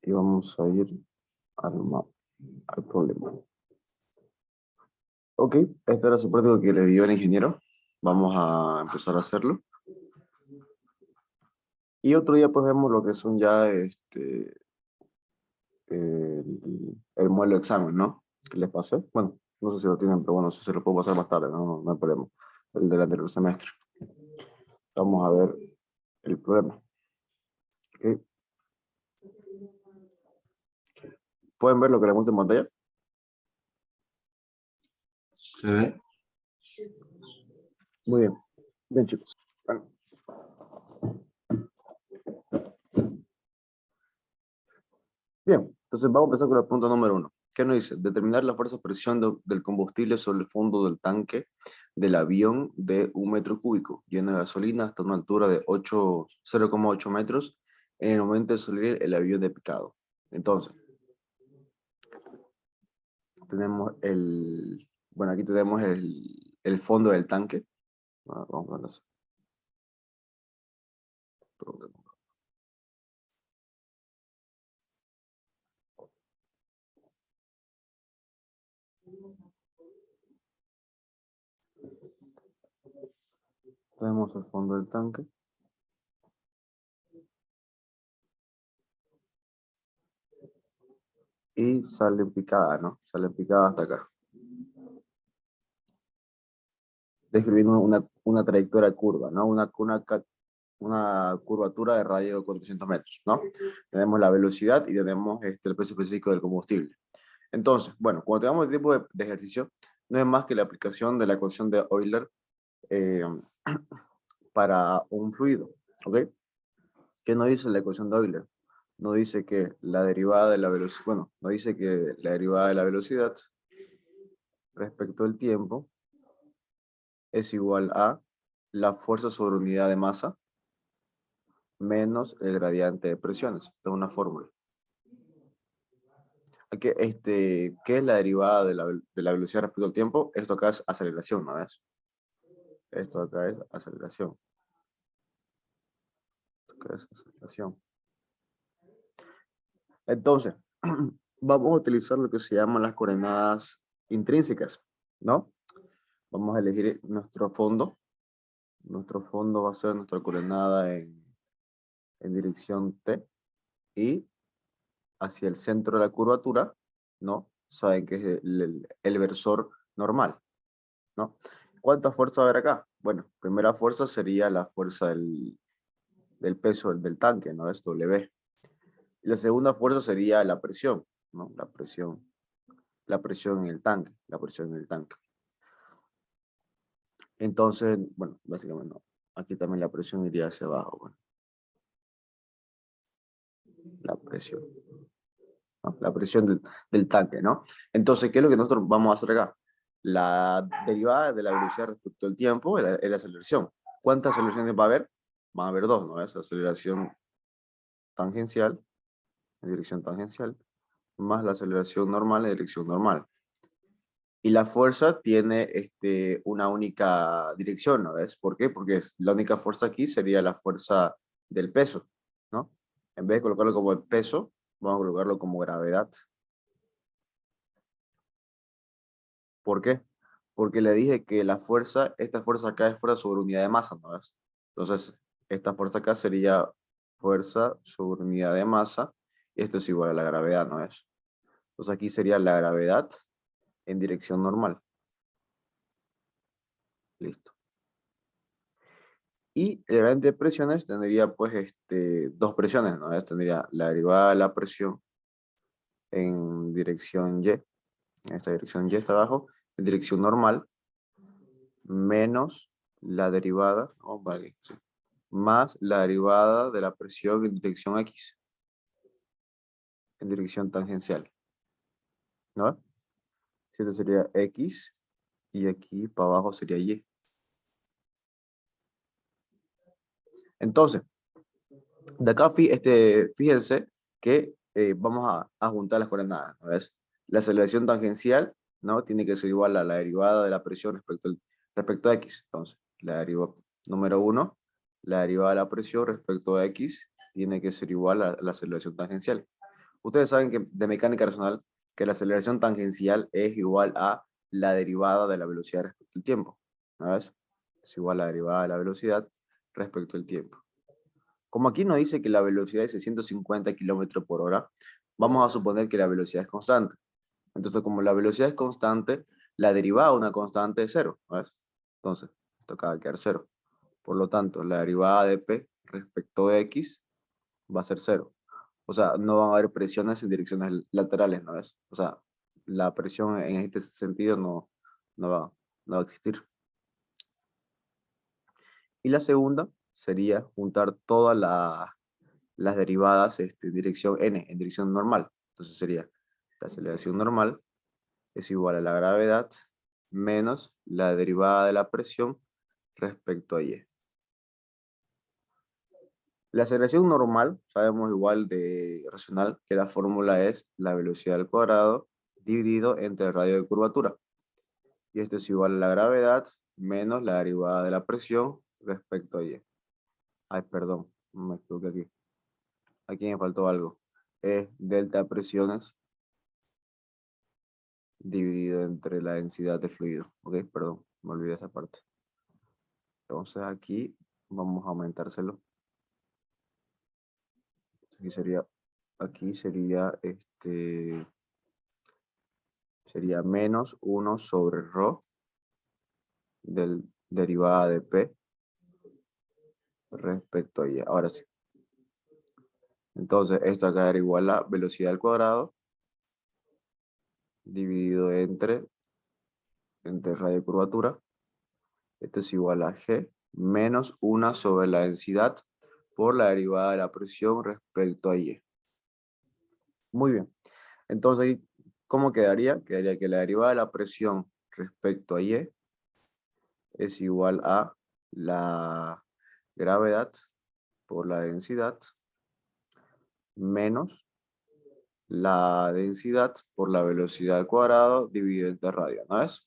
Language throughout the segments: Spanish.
y vamos a ir al problema. Ok, este era su práctico que le dio el ingeniero. Vamos a empezar a hacerlo. Y otro día pues vemos lo que son ya el modelo de examen, ¿no? ¿Qué les pasé? Bueno, no sé si lo tienen, pero bueno, eso se lo puedo pasar más tarde, no hay problema. El del anterior semestre. Vamos a ver el problema. ¿Ok? ¿Pueden ver lo que les muestro en pantalla? ¿Se ve? Muy bien. Bien, chicos. Bueno. Bien, entonces vamos a empezar con la pregunta número 1. ¿Qué nos dice? Determinar la fuerza de presión del combustible sobre el fondo del tanque del avión de 1 metro cúbico, lleno de gasolina hasta una altura de 0,8 metros en el momento de salir el avión de picado. Entonces, tenemos bueno, aquí tenemos el fondo del tanque. Vamos a verlo así. Tenemos el fondo del tanque. Y sale picada, ¿no? Sale picada hasta acá. Describiendo una trayectoria curva, ¿no? Una curvatura de radio de 400 metros, ¿no? Tenemos la velocidad y tenemos el precio específico del combustible. Entonces, bueno, cuando tengamos este tipo de ejercicio, no es más que la aplicación de la ecuación de Euler eh, para un fluido, ¿ok? ¿Qué nos dice la ecuación de Euler? Nos dice que la derivada de la velocidad, bueno, nos dice que la derivada de la velocidad respecto al tiempo es igual a la fuerza sobre unidad de masa menos el gradiente de presiones. Esta es una fórmula. ¿Qué es la derivada de la velocidad respecto al tiempo? Esto acá es aceleración, ¿no ves? Esto acá es aceleración. Esto acá es aceleración. Entonces, vamos a utilizar lo que se llaman las coordenadas intrínsecas, ¿no? Vamos a elegir nuestro fondo. Nuestro fondo va a ser nuestra coordenada en dirección T y hacia el centro de la curvatura, ¿no? Saben que es el versor normal, ¿no? ¿Cuánta fuerza va a haber acá? Bueno, primera fuerza sería la fuerza del peso del tanque, ¿no? Es W. Y la segunda fuerza sería la presión, ¿no? La presión en el tanque, la presión en el tanque. Entonces, bueno, básicamente no. Aquí también la presión iría hacia abajo, bueno. La presión, ¿no? La presión del tanque, ¿no? Entonces, ¿qué es lo que nosotros vamos a hacer acá? La derivada de la velocidad respecto al tiempo es la aceleración. ¿Cuántas aceleraciones va a haber? Van a haber dos, ¿no? Es aceleración tangencial, en dirección tangencial, más la aceleración normal en dirección normal. Y la fuerza tiene una única dirección, ¿no ves? ¿Por qué? Porque la única fuerza aquí sería la fuerza del peso, ¿no? En vez de colocarlo como el peso, vamos a colocarlo como gravedad. ¿Por qué? Porque le dije que la fuerza, esta fuerza acá es fuerza sobre unidad de masa, ¿no ves? Entonces, esta fuerza acá sería fuerza sobre unidad de masa, y esto es igual a la gravedad, ¿no ves? Entonces aquí sería la gravedad en dirección normal. Listo. Y el gradiente de presiones tendría pues dos presiones, ¿no? Tendría la derivada de la presión en dirección Y, en esta dirección Y está abajo, en dirección normal, menos la derivada, vale, sí, más la derivada de la presión en dirección X, en dirección tangencial, ¿no? Si esto sería X, y aquí para abajo sería Y. Entonces, de acá fíjense que vamos a juntar las coordenadas, ¿no ves? La aceleración tangencial, ¿no? Tiene que ser igual a la derivada de la presión respecto a X. Entonces, la derivada número 1, la derivada de la presión respecto a X, tiene que ser igual a la aceleración tangencial. Ustedes saben que de mecánica racional que la aceleración tangencial es igual a la derivada de la velocidad respecto al tiempo. ¿No ves? Es igual a la derivada de la velocidad respecto al tiempo. Como aquí nos dice que la velocidad es 650 kilómetros por hora, vamos a suponer que la velocidad es constante. Entonces, como la velocidad es constante, la derivada de una constante es cero. ¿Ves? Entonces, esto acaba de quedar cero. Por lo tanto, la derivada de P respecto de X va a ser cero. O sea, no van a haber presiones en direcciones laterales, ¿no ves? O sea, la presión en este sentido no va a existir. Y la segunda sería juntar todas las derivadas en dirección n, en dirección normal. Entonces sería la aceleración normal es igual a la gravedad menos la derivada de la presión respecto a y. La aceleración normal, sabemos igual de racional, que la fórmula es la velocidad al cuadrado dividido entre el radio de curvatura. Y esto es igual a la gravedad menos la derivada de la presión respecto a y. Ay, perdón, me equivoqué aquí. Aquí me faltó algo. Es delta presiones dividido entre la densidad de fluido. Ok, perdón, me olvidé esa parte. Entonces aquí vamos a aumentárselo. Aquí sería sería menos 1 sobre ρ del derivada de P respecto a y. Ahora sí. Entonces esto acá era igual a velocidad al cuadrado dividido entre radio de curvatura. Esto es igual a G menos 1 sobre la densidad por la derivada de la presión respecto a y. Muy bien. Entonces, ¿cómo quedaría? Quedaría que la derivada de la presión respecto a y es igual a la gravedad por la densidad menos la densidad por la velocidad al cuadrado dividido entre radio, ¿no es?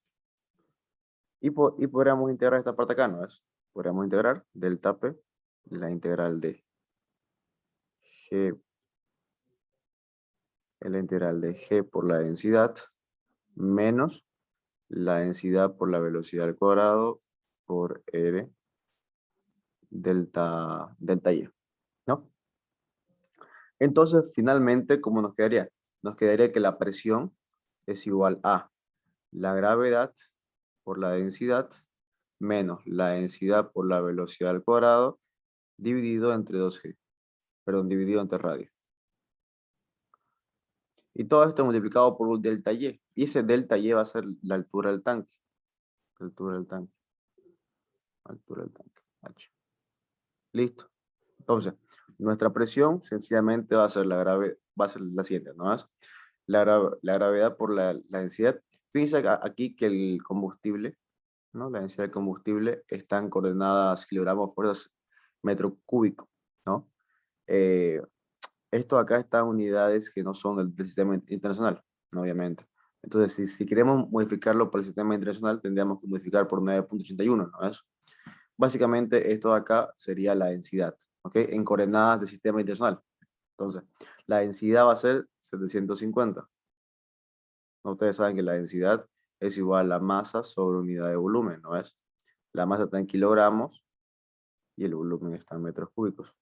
Y podríamos integrar esta parte acá, ¿no es? Podríamos integrar delta P, la integral de G, la integral de G por la densidad menos la densidad por la velocidad al cuadrado por R delta Y, ¿no? Entonces, finalmente, ¿cómo nos quedaría? Nos quedaría que la presión es igual a la gravedad por la densidad menos la densidad por la velocidad al cuadrado dividido entre 2G, perdón, dividido entre radio. Y todo esto multiplicado por un delta Y. Y ese delta Y va a ser la altura del tanque. Altura del tanque. Altura del tanque. H. Listo. Entonces, nuestra presión sencillamente va a ser la siguiente, ¿no es? La gravedad por la densidad. Fíjense aquí que el combustible, ¿no? La densidad del combustible está en coordenadas kilogramos fuerzas metro cúbico, ¿no? Esto acá está en unidades que no son del sistema internacional, ¿no? Obviamente. Entonces, si queremos modificarlo para el sistema internacional, tendríamos que modificar por 9.81, ¿no es? Básicamente, esto de acá sería la densidad, ¿ok? En coordenadas del sistema internacional. Entonces, la densidad va a ser 750. Ustedes saben que la densidad es igual a la masa sobre unidad de volumen, ¿no es? La masa está en kilogramos y el volumen está en metros cúbicos,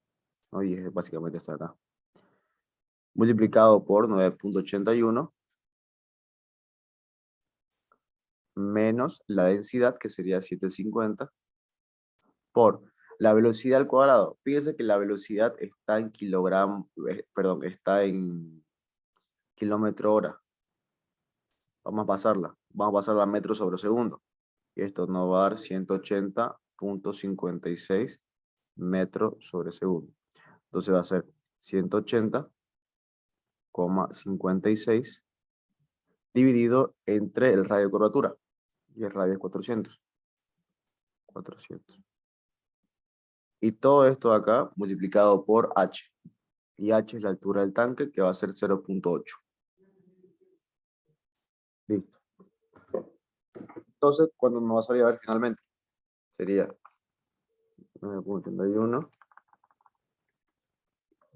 ¿no? Y es básicamente esto de acá. Multiplicado por 9.81 menos la densidad, que sería 750, por la velocidad al cuadrado. Fíjense que la velocidad está en kilogramos, perdón, está en kilómetro hora. Vamos a pasarla a metros sobre segundo. Y esto nos va a dar 180.56 metros sobre segundo. Entonces va a ser 180,56 dividido entre el radio de curvatura. Y el radio es 400. Y todo esto de acá multiplicado por H. Y H es la altura del tanque, que va a ser 0.8. Listo. Entonces, ¿cuándo nos va a salir a ver finalmente? Sería 9.81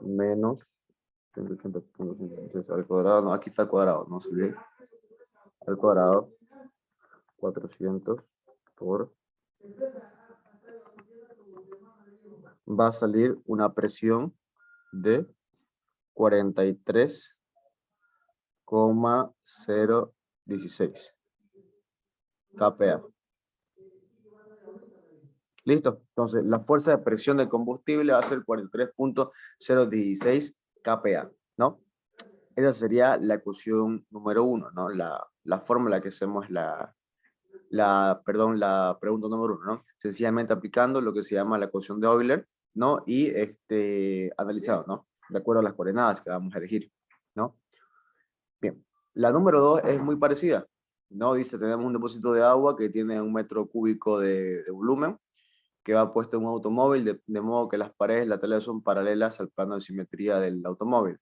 menos 180.56 al cuadrado, no, aquí está el cuadrado, no se olvide. Al cuadrado, 400 por... Va a salir una presión de 43,016 kPa. ¿Listo? Entonces, la fuerza de presión del combustible va a ser 43,016 kPa, ¿no? Esa sería la ecuación número 1, ¿no? La fórmula que hacemos la pregunta número 1, ¿no? Sencillamente aplicando lo que se llama la ecuación de Euler, ¿no? Y analizado, ¿no? De acuerdo a las coordenadas que vamos a elegir, ¿no? Bien, la número 2 es muy parecida, ¿no? Dice, tenemos un depósito de agua que tiene 1 metro cúbico de volumen, que va puesto en un automóvil, de modo que las paredes laterales son paralelas al plano de simetría del automóvil.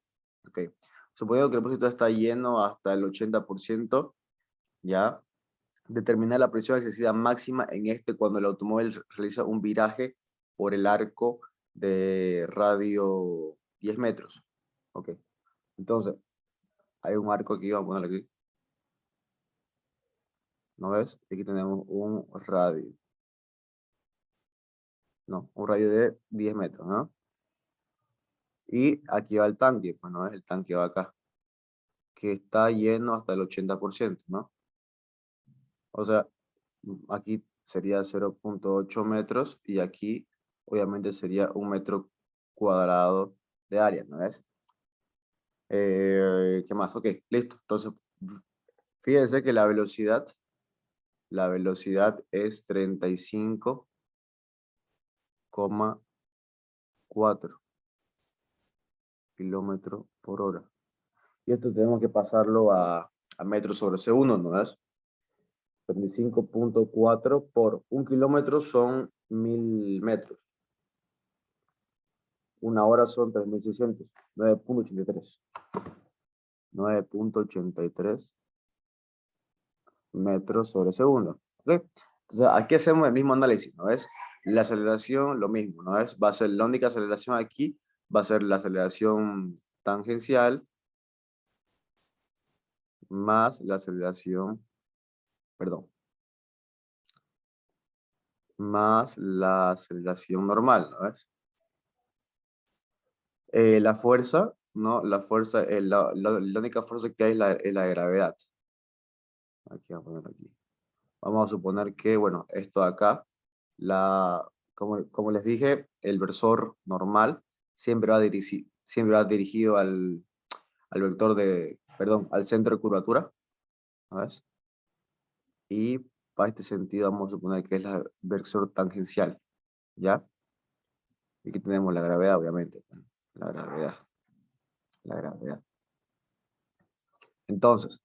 Okay. Suponiendo que el depósito está lleno hasta el 80%, ya, determinar la presión excesiva máxima en cuando el automóvil realiza un viraje por el arco de radio 10 metros. Ok. Entonces, hay un arco aquí, vamos a ponerlo aquí. ¿No ves? Aquí tenemos un radio. No, un radio de 10 metros, ¿no? Y aquí va el tanque, pues no es, el tanque va acá, que está lleno hasta el 80%, ¿no? O sea, aquí sería 0,8 metros y aquí obviamente sería 1 metro cuadrado de área, ¿no ves? ¿Qué más? Ok, listo. Entonces, fíjense que la velocidad es 35,4 kilómetros por hora. Y esto tenemos que pasarlo a metros sobre segundo, ¿no ves? 35,4 por 1 kilómetro son 1000 metros. 1 hora son 3600. 9,83. 9,83 metros sobre segundo. ¿Okay? Entonces, aquí hacemos el mismo análisis, ¿no ves? La aceleración, lo mismo, ¿no ves? Va a ser la única aceleración aquí, va a ser la aceleración tangencial más la aceleración, perdón, más la aceleración normal, ¿no ves? La fuerza, ¿no? La fuerza, la única fuerza que hay es la de gravedad. Aquí vamos a poner aquí. Vamos a suponer que, bueno, esto de acá, como les dije, el versor normal siempre va dirigido al vector al centro de curvatura, ¿ves? Y para este sentido vamos a suponer que es el versor tangencial, ¿ya? Y aquí tenemos la gravedad, obviamente, la gravedad. Entonces,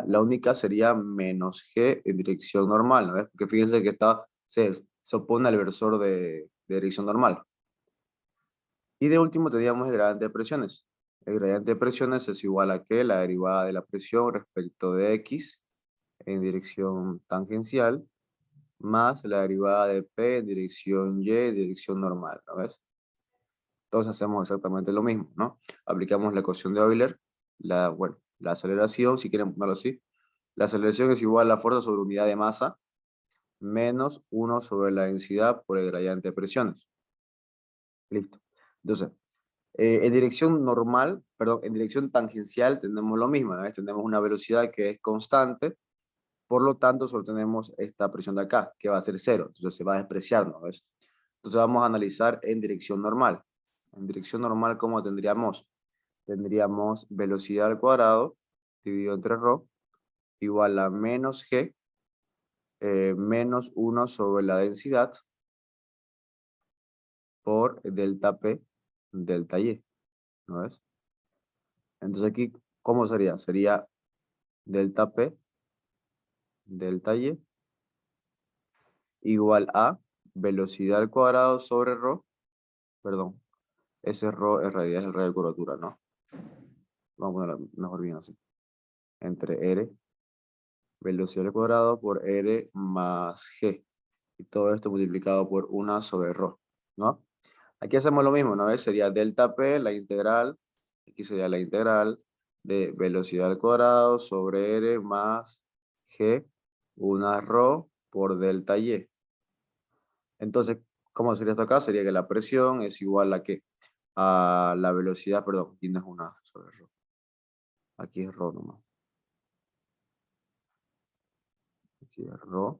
la única sería menos g en dirección normal, ¿no ves? Porque fíjense que se opone al versor de dirección normal. Y de último teníamos el gradiente de presiones. El gradiente de presiones es igual a que la derivada de la presión respecto de x en dirección tangencial más la derivada de p en dirección y en dirección normal, ¿no ves? Entonces hacemos exactamente lo mismo, ¿no? Aplicamos la ecuación de Euler, la aceleración, si quieren ponerlo así. La aceleración es igual a la fuerza sobre unidad de masa menos 1 sobre la densidad por el gradiente de presiones. Listo. Entonces, en dirección normal, perdón, en dirección tangencial tenemos lo mismo, ¿no? Tenemos una velocidad que es constante, por lo tanto solo tenemos esta presión de acá, que va a ser 0, entonces se va a despreciar, ¿no ves? Entonces vamos a analizar en dirección normal. En dirección normal, ¿cómo tendríamos? Tendríamos velocidad al cuadrado dividido entre ρ igual a menos g menos 1 sobre la densidad por delta P, delta Y, ¿no ves? Entonces aquí, ¿cómo sería? Sería delta P, delta Y, igual a velocidad al cuadrado sobre ρ, perdón, ese ρ es el radio de curvatura, ¿no? Vamos a ponerlo mejor bien así. Entre R, velocidad al cuadrado por R más G. Y todo esto multiplicado por 1 sobre ρ, ¿no? Aquí hacemos lo mismo, ¿no ves? Sería delta P, la integral Aquí sería la integral de velocidad al cuadrado sobre R más G, una ρ por delta Y. Entonces, ¿cómo sería esto acá? Sería que la presión es igual a ¿qué? A la velocidad, perdón, aquí no es una sobre ρ. Aquí es ρ nomás. Aquí es ρ.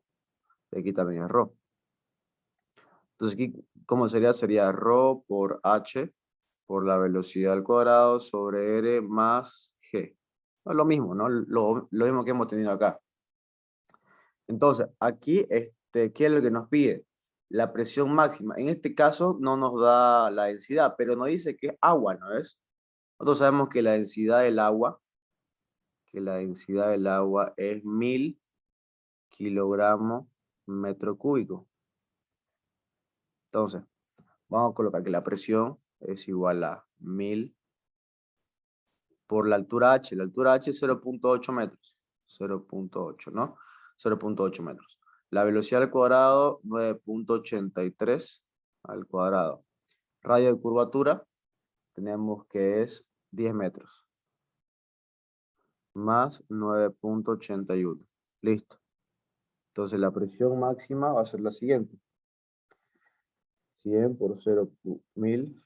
Y aquí también es ρ. Entonces aquí, ¿cómo sería? Sería ρ por h por la velocidad al cuadrado sobre r más g. No, lo mismo, ¿no? Lo mismo que hemos tenido acá. Entonces, aquí, ¿qué es lo que nos pide? La presión máxima. En este caso no nos da la densidad, pero nos dice que es agua, ¿no es? Nosotros sabemos que la densidad del agua es 1000 kilogramos metro cúbico. Entonces, vamos a colocar que la presión es igual a 1000 por la altura h. La altura h es 0.8 metros. 0.8, ¿no? 0.8 metros. La velocidad al cuadrado, 9.83 al cuadrado. Radio de curvatura, tenemos que es 10 metros. Más 9.81. Listo. Entonces la presión máxima va a ser la siguiente. 100 por 0.1000.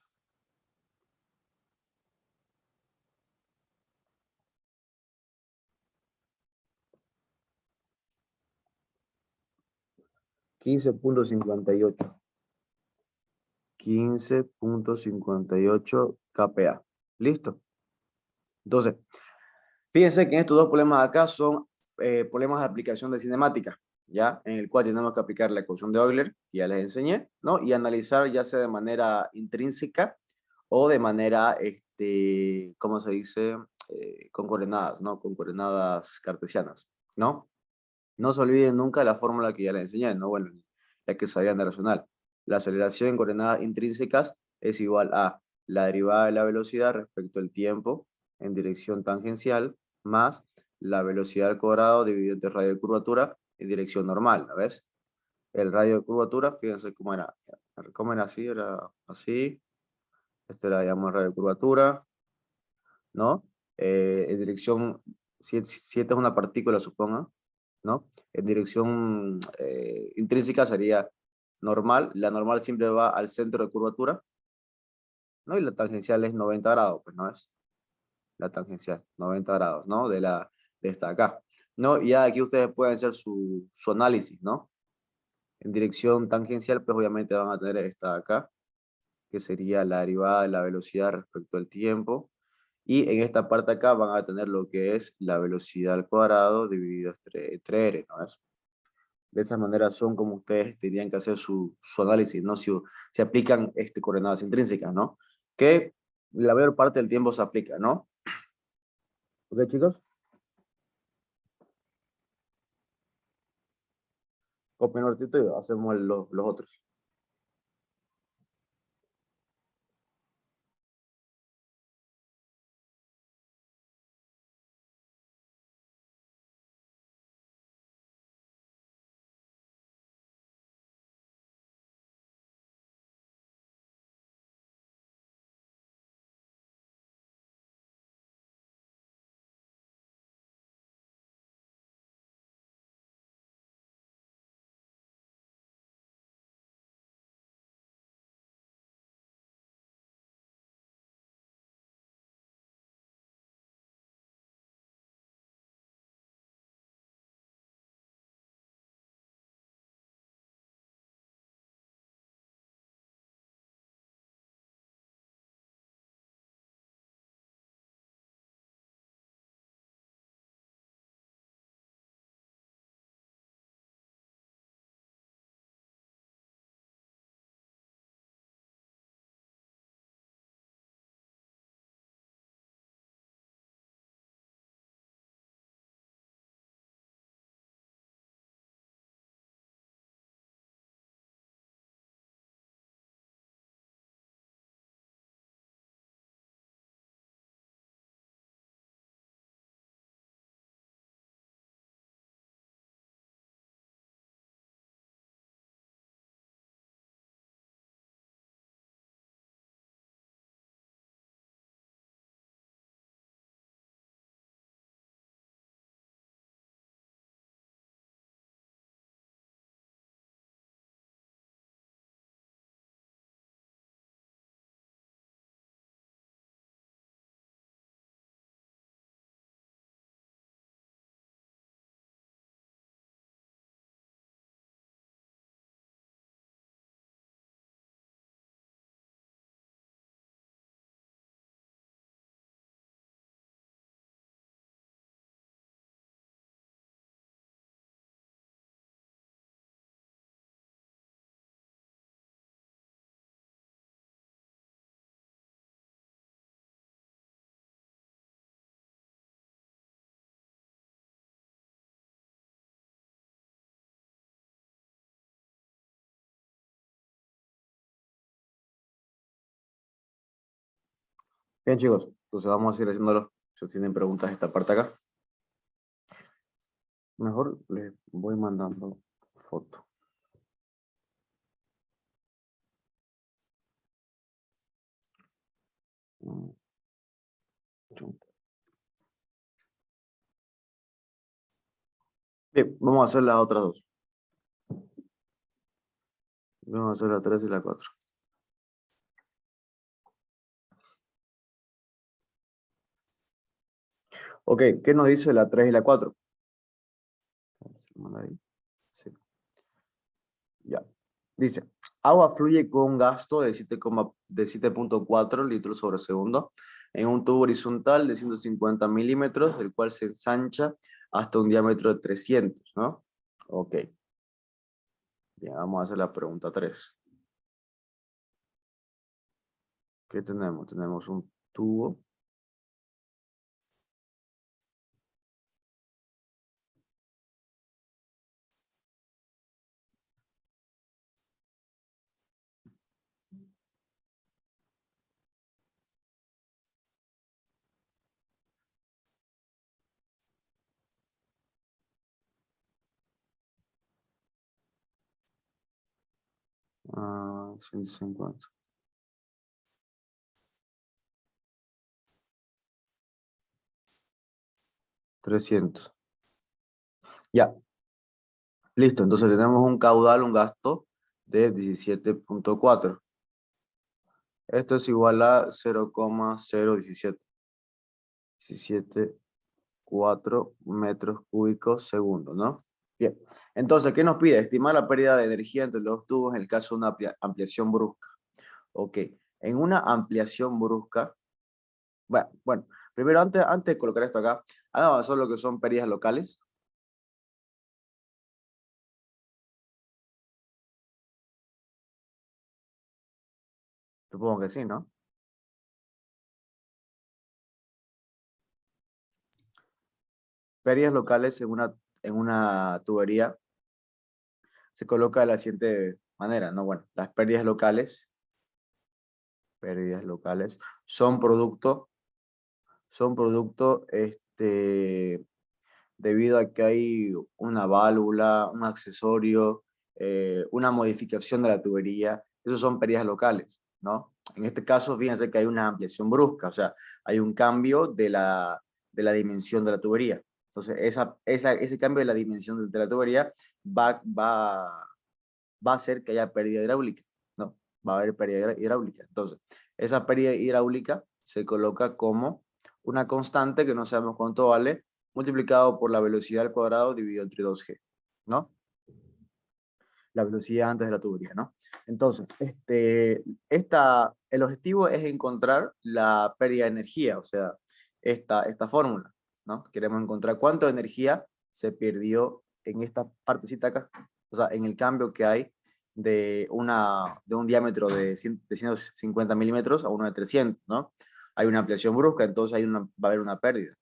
15.58. 15.58 kPa. ¿Listo? Entonces, fíjense que estos dos problemas de acá son problemas de aplicación de cinemática, ¿ya? En el cual tenemos que aplicar la ecuación de Euler, que ya les enseñé, ¿no? Y analizar ya sea de manera intrínseca o de manera, ¿cómo se dice? Con coordenadas, ¿no? Con coordenadas cartesianas, ¿no? No se olviden nunca la fórmula que ya les enseñé, ¿no? Bueno, ya que sabían de racional. La aceleración en coordenadas intrínsecas es igual a la derivada de la velocidad respecto al tiempo en dirección tangencial más la velocidad al cuadrado dividido entre el radio de curvatura en dirección normal, ¿no ves? El radio de curvatura, fíjense cómo era. ¿Cómo era así. Este era, digamos, el radio de curvatura, ¿no? En dirección, si esta es una partícula, suponga, ¿no? En dirección intrínseca sería normal. La normal siempre va al centro de curvatura, ¿no? Y la tangencial es 90 grados, pues, ¿no es? La tangencial, 90 grados, ¿no? De esta acá, ¿no? Y ya aquí ustedes pueden hacer su análisis, ¿no? En dirección tangencial, pues obviamente van a tener esta de acá, que sería la derivada de la velocidad respecto al tiempo. Y en esta parte acá van a tener lo que es la velocidad al cuadrado dividido entre r, ¿no es? De esa manera son como ustedes tendrían que hacer su análisis, ¿no? Si aplican coordenadas intrínsecas, ¿no? Que la mayor parte del tiempo se aplica, ¿no? ¿Ok, chicos? Copien el ratito y hacemos los otros. Bien, chicos, entonces vamos a ir haciéndolo. Si tienen preguntas, esta parte acá. Mejor les voy mandando foto. Bien, vamos a hacer las otras dos. Vamos a hacer la 3 y la 4. Ok, ¿qué nos dice la 3 y la 4? Ahí. Sí. Ya. Dice, agua fluye con un gasto de 7.4 litros sobre segundo en un tubo horizontal de 150 milímetros, el cual se ensancha hasta un diámetro de 300, ¿no? Ok. Bien, vamos a hacer la pregunta 3. ¿Qué tenemos? Tenemos un tubo. Ah, 150. 300. Ya, listo. Entonces tenemos un caudal, un gasto de 17.4. Esto es igual a 0,017. 17.4 metros cúbicos segundo, ¿no? Bien. Entonces, ¿qué nos pide? Estimar la pérdida de energía entre los tubos en el caso de una ampliación brusca. Ok. En una ampliación brusca, bueno, primero antes de colocar esto acá, vamos a hacer lo que son pérdidas locales. Supongo que sí, ¿no? Pérdidas locales en una tubería se coloca de la siguiente manera, ¿no? Bueno, las pérdidas locales son producto, debido a que hay una válvula, un accesorio, una modificación de la tubería. Esos son pérdidas locales, ¿no? En este caso, fíjense que hay una ampliación brusca, o sea, hay un cambio de la dimensión de la tubería. Entonces, ese cambio de la dimensión de la tubería va a hacer que haya pérdida hidráulica, ¿no? Va a haber pérdida hidráulica. Entonces, esa pérdida hidráulica se coloca como una constante que no sabemos cuánto vale, multiplicado por la velocidad al cuadrado dividido entre 2G, ¿no? La velocidad antes de la tubería, ¿no? Entonces, el objetivo es encontrar la pérdida de energía, o sea, esta fórmula, ¿no? Queremos encontrar cuánta energía se perdió en esta partecita acá, o sea, en el cambio que hay de un diámetro de 150 milímetros a uno de 300, ¿no? Hay una ampliación brusca, entonces va a haber una pérdida.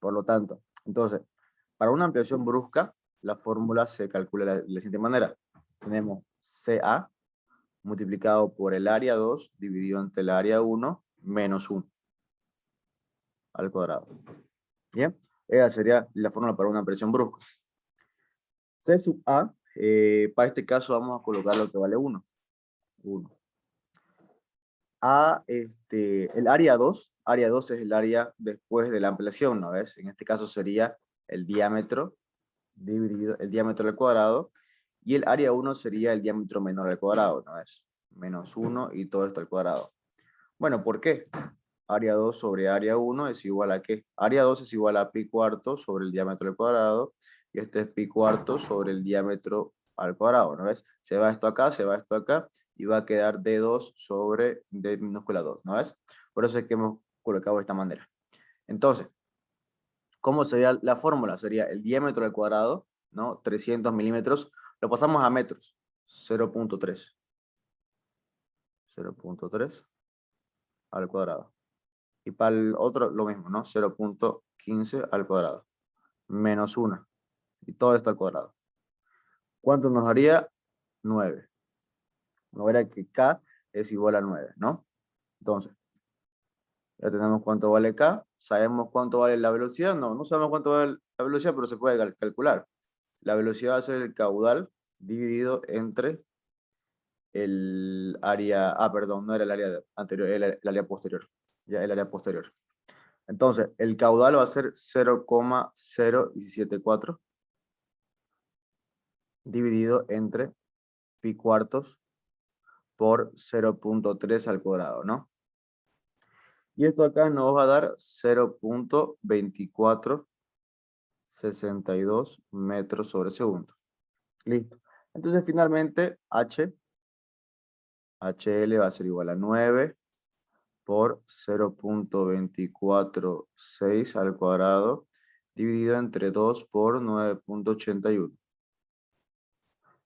Por lo tanto, entonces, para una ampliación brusca, la fórmula se calcula de la siguiente manera. Tenemos CA multiplicado por el área 2 dividido entre el área 1 menos 1 al cuadrado. Bien, esa sería la fórmula para una ampliación brusca. C sub A, para este caso vamos a colocar lo que vale 1. 1. El área 2 es el área después de la ampliación, ¿no ves? En este caso sería el diámetro dividido el diámetro al cuadrado, y el área 1 sería el diámetro menor al cuadrado, ¿no es? Menos 1 y todo esto al cuadrado. Bueno, ¿por qué? Área 2 sobre área 1 es igual a ¿qué? Área 2 es igual a pi cuarto sobre el diámetro al cuadrado, y este es pi cuarto sobre el diámetro al cuadrado, ¿no ves? Se va esto acá, y va a quedar D2 sobre D minúscula 2, ¿no ves? Por eso es que hemos colocado de esta manera. Entonces, ¿cómo sería la fórmula? Sería el diámetro al cuadrado, ¿no? 300 milímetros. Lo pasamos a metros. 0.3. 0.3 al cuadrado. Y para el otro lo mismo, ¿no? 0.15 al cuadrado. Menos 1. Y todo esto al cuadrado. ¿Cuánto nos daría? 9. No era que K es igual a 9, ¿no? Entonces, Ya tenemos cuánto vale K. ¿Sabemos cuánto vale la velocidad? No, no sabemos cuánto vale la velocidad, pero se puede calcular. La velocidad va a ser el caudal dividido entre el área, perdón, no era el área anterior, era el área posterior. Ya, el área posterior. Entonces, el caudal va a ser 0,0174 dividido entre pi cuartos por 0,3 al cuadrado, ¿no? Y esto acá nos va a dar 0,2462 metros sobre segundo. Listo. Entonces, finalmente, HL va a ser igual a 9 por 0,246 al cuadrado dividido entre 2 por 9,81.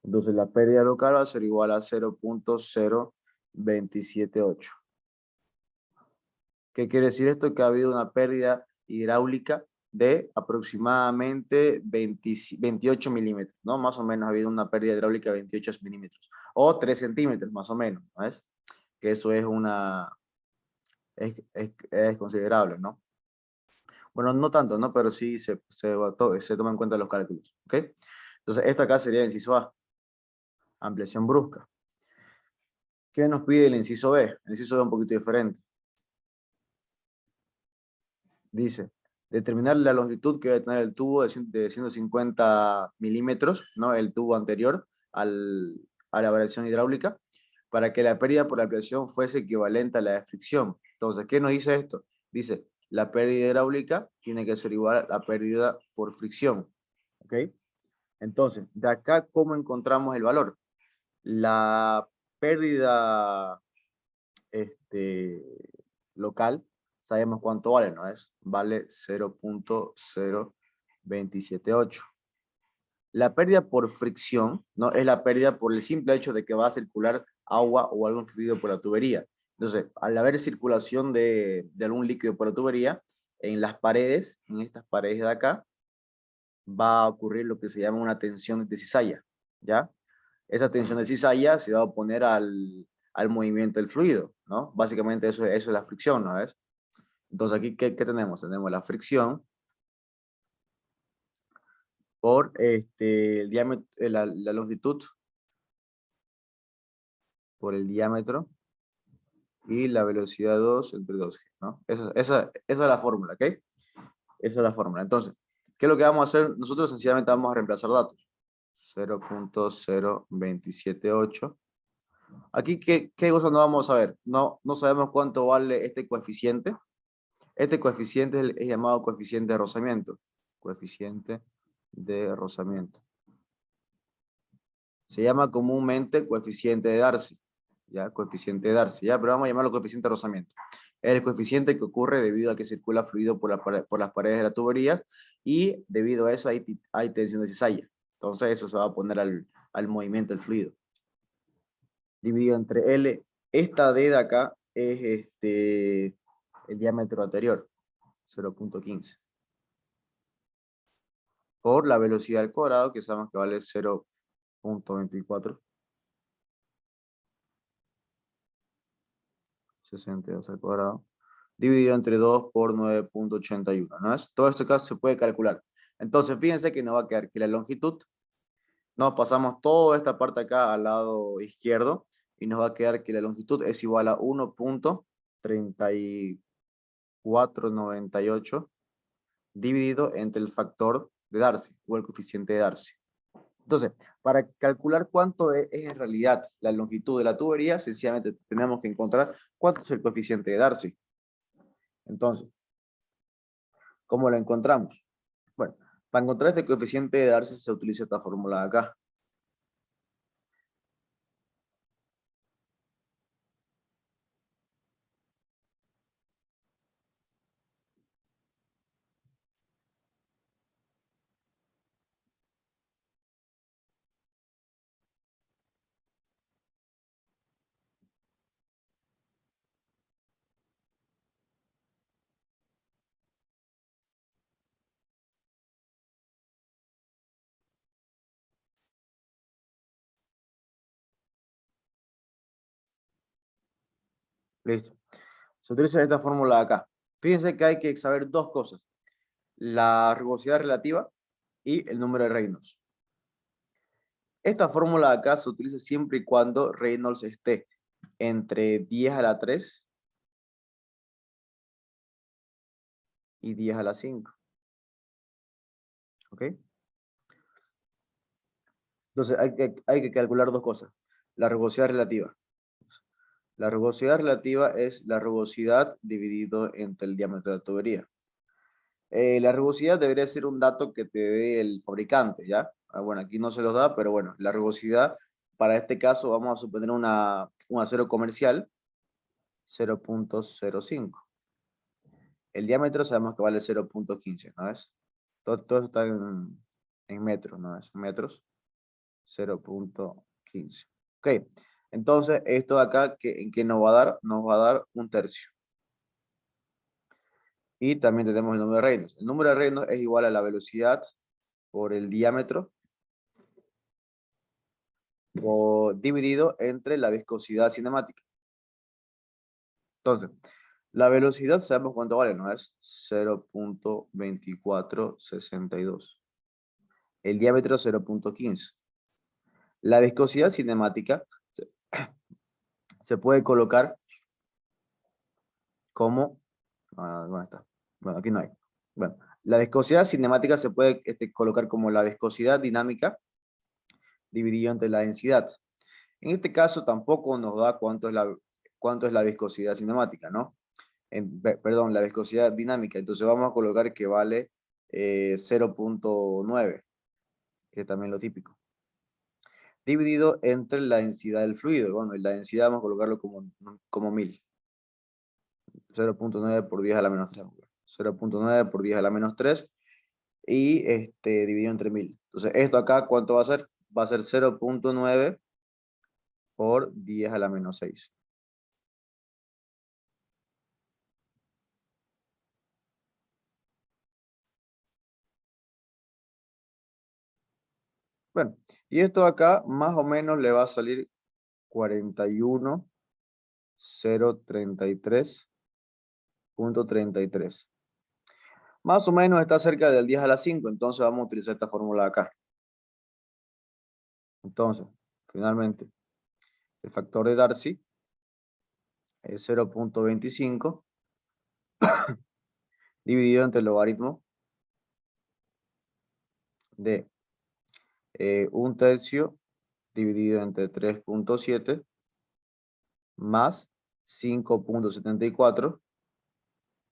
Entonces la pérdida local va a ser igual a 0,0278. ¿Qué quiere decir esto? Que ha habido una pérdida hidráulica de aproximadamente 28 milímetros, ¿no? Más o menos ha habido una pérdida hidráulica de 28 milímetros. O 3 centímetros, más o menos, ¿no es? Que eso es es considerable, ¿no? Bueno, no tanto, ¿no? Pero sí se toma en cuenta los cálculos, ¿ok? Entonces, esto acá sería el inciso A, ampliación brusca. ¿Qué nos pide el inciso B? El inciso B es un poquito diferente. Dice, determinar la longitud que debe tener el tubo de 150 milímetros, ¿no? El tubo anterior a la variación hidráulica, para que la pérdida por la ampliación fuese equivalente a la de fricción. Entonces, ¿qué nos dice esto? Dice, la pérdida hidráulica tiene que ser igual a la pérdida por fricción, ¿ok? Entonces, de acá, ¿cómo encontramos el valor? La pérdida local, sabemos cuánto vale, ¿no es? Vale 0,0278. La pérdida por fricción, ¿no? Es la pérdida por el simple hecho de que va a circular agua o algún fluido por la tubería. Entonces, al haber circulación de algún líquido por la tubería, en las paredes, en estas paredes de acá, va a ocurrir lo que se llama una tensión de cizalla, ¿ya? Esa tensión de cizalla se va a oponer al movimiento del fluido, ¿no? Básicamente eso es la fricción, ¿no es? Entonces aquí, ¿qué tenemos? Tenemos la fricción por el diámetro, la longitud por el diámetro y la velocidad 2 entre 2G, ¿no? Esa es la fórmula, ¿ok? Esa es la fórmula. Entonces, ¿qué es lo que vamos a hacer? Nosotros sencillamente vamos a reemplazar datos. 0,0278. Aquí, ¿qué cosa no vamos a ver? No sabemos cuánto vale este coeficiente. Este coeficiente es llamado coeficiente de rozamiento. Coeficiente de rozamiento. Se llama comúnmente coeficiente de Darcy. ¿Ya? Coeficiente de Darcy. ¿Ya? Pero vamos a llamarlo coeficiente de rozamiento. Es el coeficiente que ocurre debido a que circula fluido por las paredes de la tubería y debido a eso hay tensión de cizalla. Entonces eso se va a poner al movimiento del fluido. Dividido entre L. Esta D de acá es el diámetro anterior, 0,15. Por la velocidad al cuadrado, que sabemos que vale 0,24. 62 al cuadrado. Dividido entre 2 por 9,81, ¿no es? Todo esto caso se puede calcular. Entonces, fíjense que nos va a quedar que la longitud, no, pasamos toda esta parte acá al lado izquierdo y nos va a quedar que la longitud es igual a 1,3498 dividido entre el factor de Darcy o el coeficiente de Darcy. Entonces, para calcular cuánto es en realidad la longitud de la tubería, sencillamente tenemos que encontrar cuánto es el coeficiente de Darcy. Entonces, ¿cómo lo encontramos? Bueno, para encontrar este coeficiente de Darcy se utiliza esta fórmula de acá. Listo. Se utiliza esta fórmula de acá. Fíjense que hay que saber dos cosas. La rugosidad relativa y el número de Reynolds. Esta fórmula de acá se utiliza siempre y cuando Reynolds esté entre 10 a la 3 y 10 a la 5. ¿Ok? Entonces hay que calcular dos cosas. La rugosidad relativa. La rugosidad relativa es la rugosidad dividido entre el diámetro de la tubería. La rugosidad debería ser un dato que te dé el fabricante, ¿ya? Bueno, aquí no se los da, pero bueno, la rugosidad, para este caso vamos a suponer un acero comercial, 0.05. El diámetro sabemos que vale 0.15, ¿no es? Todo eso está en metros, ¿no es? Metros, 0.15. Ok, entonces esto de acá, ¿en qué nos va a dar? Nos va a dar 1/3. Y también tenemos el número de Reynolds. El número de Reynolds es igual a la velocidad por el diámetro dividido entre la viscosidad cinemática. Entonces, la velocidad sabemos cuánto vale, ¿no es? 0.2462. El diámetro 0.15. La viscosidad cinemática se puede colocar como... ¿dónde está? Bueno, aquí no hay. Bueno, la viscosidad cinemática se puede colocar como la viscosidad dinámica dividido entre la densidad. En este caso tampoco nos da cuánto es la viscosidad cinemática, ¿no? Perdón, la viscosidad dinámica. Entonces vamos a colocar que vale 0.9, que es también lo típico. Dividido entre la densidad del fluido. Bueno, y la densidad vamos a colocarlo como 1000. 0.9 por 10 a la menos 3. 0.9 por 10 a la menos 3. Y dividido entre 1000. Entonces, esto acá, ¿cuánto va a ser? Va a ser 0.9 por 10 a la menos 6. Bueno, y esto acá más o menos le va a salir 41.033.33. Más o menos está cerca del 10 a la 5, entonces vamos a utilizar esta fórmula de acá. Entonces, finalmente, el factor de Darcy es 0.25 dividido entre el logaritmo de 1/3 dividido entre 3.7 más 5.74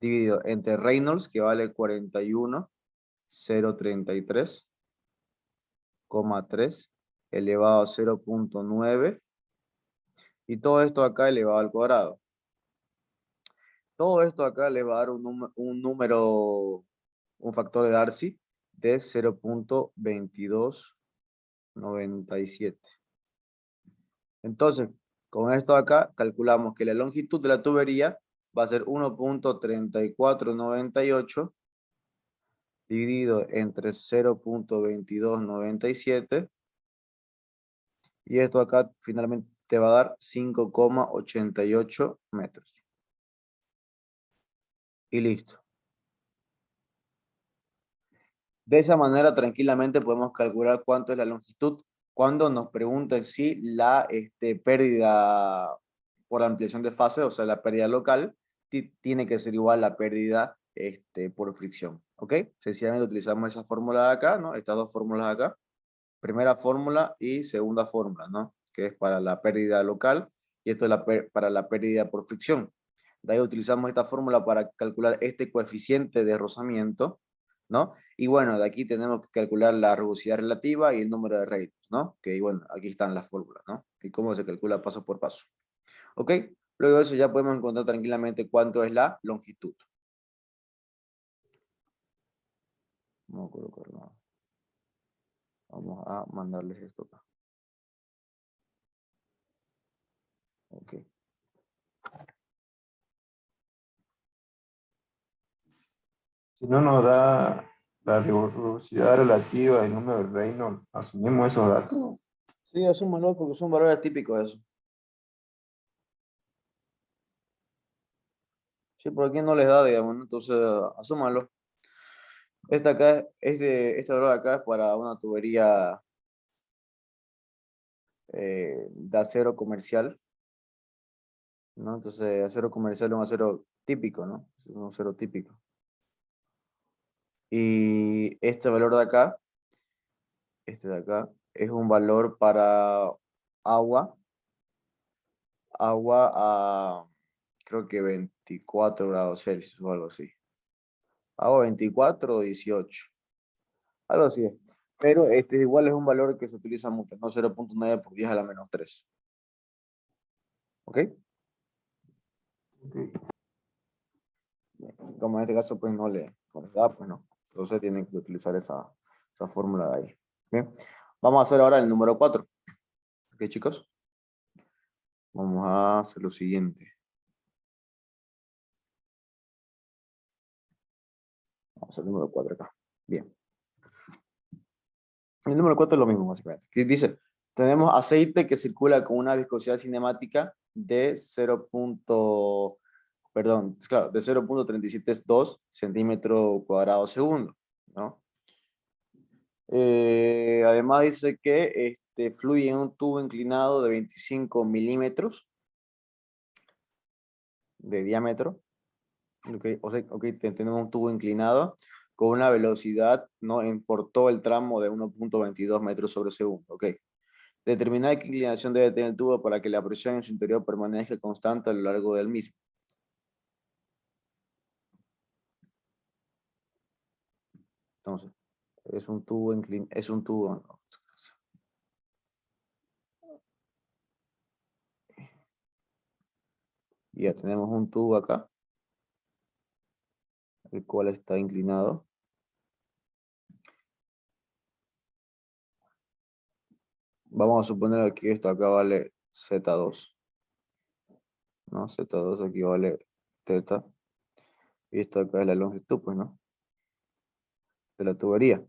dividido entre Reynolds, que vale 41.033,3 elevado a 0.9 y todo esto acá elevado al cuadrado. Todo esto acá le va a dar un factor de Darcy de 0.2297. Entonces, con esto acá calculamos que la longitud de la tubería va a ser 1.3498 dividido entre 0.2297 y esto acá finalmente te va a dar 5,88 metros. Y listo. De esa manera tranquilamente podemos calcular cuánto es la longitud cuando nos preguntan si la pérdida por ampliación de fase, o sea, la pérdida local, tiene que ser igual a la pérdida por fricción. ¿Ok? Sencillamente utilizamos esa fórmula de acá, ¿no? Estas dos fórmulas de acá. Primera fórmula y segunda fórmula, ¿no? Que es para la pérdida local y esto es para la pérdida por fricción. De ahí utilizamos esta fórmula para calcular este coeficiente de rozamiento, ¿no? Y bueno, de aquí tenemos que calcular la rugosidad relativa y el número de Reynolds, ¿no? Que bueno, aquí están las fórmulas, ¿no? Y cómo se calcula paso por paso. ¿Ok? Luego de eso ya podemos encontrar tranquilamente cuánto es la longitud. No colocar nada. Vamos a mandarles esto acá. Ok. Si no nos da la velocidad relativa del número de Reynolds, asumimos esos datos. Sí, es un manual porque son valores típicos de eso. Sí, por aquí no les da, digamos, ¿no? Entonces, asúmanlo. Este valor de acá es para una tubería de acero comercial, ¿no? Entonces, acero comercial es un acero típico, ¿no? Es un acero típico. Y este valor de acá, este de acá, es un valor para agua a, creo que 24 grados Celsius o algo así. Agua 24 o 18, algo así es. Pero este igual es un valor que se utiliza mucho, ¿no? 0.9 por 10 a la menos 3. ¿Ok? Ok. Como en este caso pues no les da, pues no. Entonces tienen que utilizar esa fórmula de ahí. Bien. Vamos a hacer ahora el número 4. ¿Ok, chicos? Vamos a hacer lo siguiente. Vamos a hacer el número 4 acá. Bien. El número 4 es lo mismo, básicamente. Que dice, tenemos aceite que circula con una viscosidad cinemática de 0.372 centímetros cuadrados segundo, ¿no? Además dice que fluye en un tubo inclinado de 25 milímetros de diámetro. Okay, o sea, tenemos un tubo inclinado con una velocidad, ¿no? Por todo el tramo de 1.22 metros sobre segundo. Okay. Determinar qué inclinación debe tener el tubo para que la presión en su interior permanezca constante a lo largo del mismo. Entonces, es un tubo inclinado, es un tubo. ¿No? Ya tenemos un tubo acá, el cual está inclinado. Vamos a suponer que esto acá vale Z2, ¿no? Z2 aquí vale teta. Y esto acá es la longitud, pues, ¿no? De la tubería.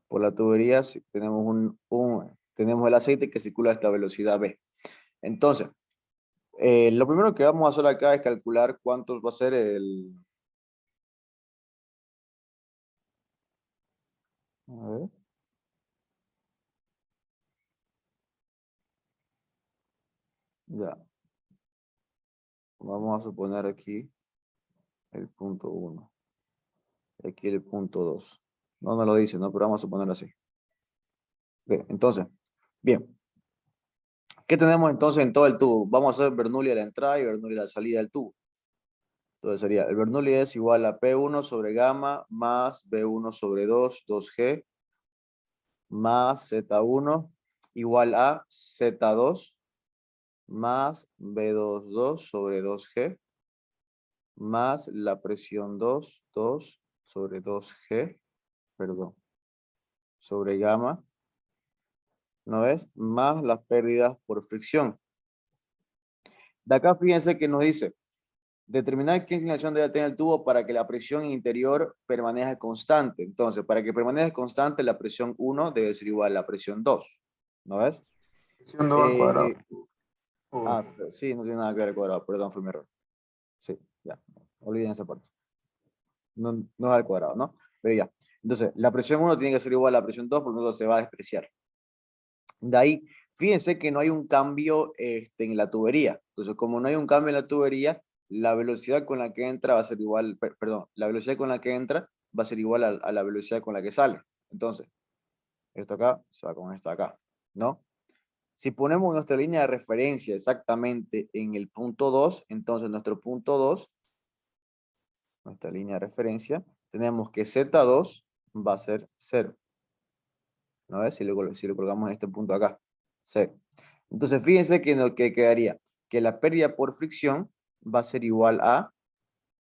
Por la tubería tenemos el aceite que circula a esta velocidad B. Entonces, lo primero que vamos a hacer acá es calcular cuánto va a ser a ver. Ya. Vamos a suponer aquí el punto 1. Aquí el punto 2. No me lo dice, ¿no? Pero vamos a suponer así. Bien, entonces, bien. ¿Qué tenemos entonces en todo el tubo? Vamos a hacer Bernoulli a la entrada y Bernoulli a la salida del tubo. Entonces sería, el Bernoulli es igual a P1 sobre gamma más B1 sobre 2, 2G, más Z1 igual a Z2 más B22 sobre 2G más la presión 2 sobre 2G, perdón, sobre gamma, ¿no es? Más las pérdidas por fricción. De acá fíjense que nos dice, determinar qué inclinación debe tener el tubo para que la presión interior permanezca constante. Entonces, para que permanezca constante, la presión 1 debe ser igual a la presión 2, ¿no ves? Sección 2 al cuadrado. Eh, sí, no tiene nada que ver con cuadrado, perdón, fue mi error. Sí, ya, olviden esa parte. No, no es al cuadrado, ¿no? Pero ya. Entonces, la presión 1 tiene que ser igual a la presión 2, por lo tanto se va a despreciar. De ahí, fíjense que no hay un cambio en la tubería. Entonces, como no hay un cambio en la tubería, la velocidad con la que entra va a ser igual, perdón, la velocidad con la que entra va a ser igual a la velocidad con la que sale. Entonces, esto acá se va con esto acá, ¿no? Si ponemos nuestra línea de referencia exactamente en el punto 2, entonces nuestro punto 2, nuestra línea de referencia, tenemos que Z2 va a ser 0. ¿No ves? Si lo colocamos en este punto acá, 0. Entonces, fíjense que lo que quedaría, que la pérdida por fricción va a ser igual a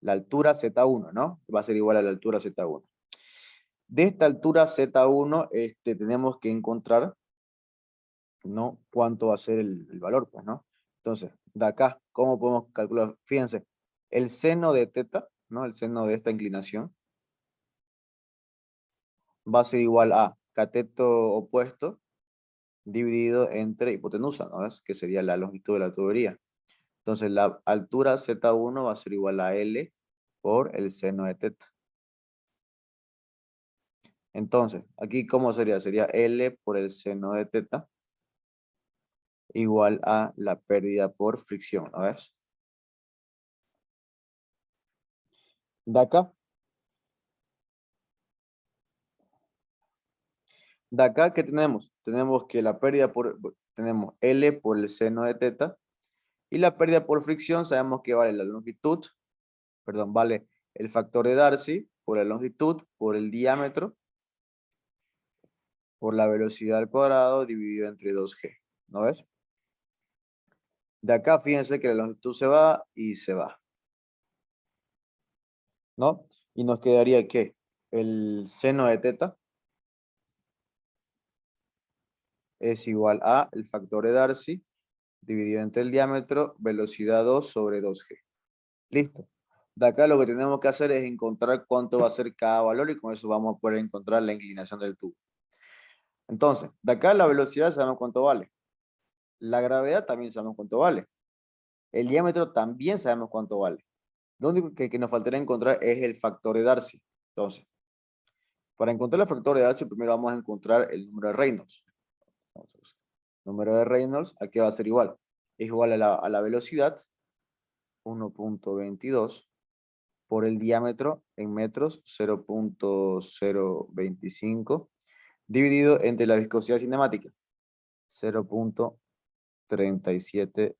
la altura Z1, ¿no? Va a ser igual a la altura Z1. De esta altura Z1, tenemos que encontrar, ¿no? Cuánto va a ser el valor, pues, ¿no? Entonces, de acá, ¿cómo podemos calcular? Fíjense, el seno de teta, ¿no? El seno de esta inclinación va a ser igual a cateto opuesto dividido entre hipotenusa, ¿no ves? Que sería la longitud de la tubería. Entonces, la altura Z1 va a ser igual a L por el seno de teta. Entonces, aquí, ¿cómo sería? Sería L por el seno de teta igual a la pérdida por fricción, ¿no ves? De acá. De acá, ¿qué tenemos? Tenemos que la pérdida tenemos L por el seno de teta y la pérdida por fricción sabemos que vale la longitud, perdón, vale el factor de Darcy por la longitud, por el diámetro, por la velocidad al cuadrado dividido entre 2G, ¿no ves? De acá, fíjense que la longitud se va y se va, ¿no? Y nos quedaría que el seno de teta es igual a el factor de Darcy dividido entre el diámetro, velocidad 2 sobre 2G. Listo. De acá lo que tenemos que hacer es encontrar cuánto va a ser cada valor y con eso vamos a poder encontrar la inclinación del tubo. Entonces, de acá la velocidad sabemos cuánto vale. La gravedad también sabemos cuánto vale. El diámetro también sabemos cuánto vale. Lo único que nos faltaría encontrar es el factor de Darcy. Entonces, para encontrar el factor de Darcy, primero vamos a encontrar el número de Reynolds. Entonces, número de Reynolds, ¿a qué va a ser igual? Es igual a la velocidad, 1.22, por el diámetro en metros, 0.025, dividido entre la viscosidad cinemática, 0.372.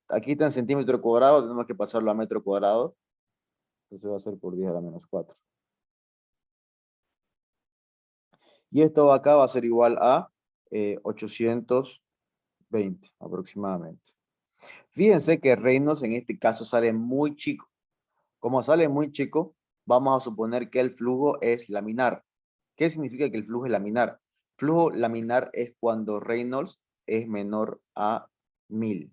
Aquí está en centímetro cuadrado, tenemos que pasarlo a metro cuadrado. Entonces va a ser por 10 a la menos 4. Y esto acá va a ser igual a 820 aproximadamente. Fíjense que Reynolds en este caso sale muy chico. Como sale muy chico, vamos a suponer que el flujo es laminar. ¿Qué significa que el flujo es laminar? Flujo laminar es cuando Reynolds es menor a 1000.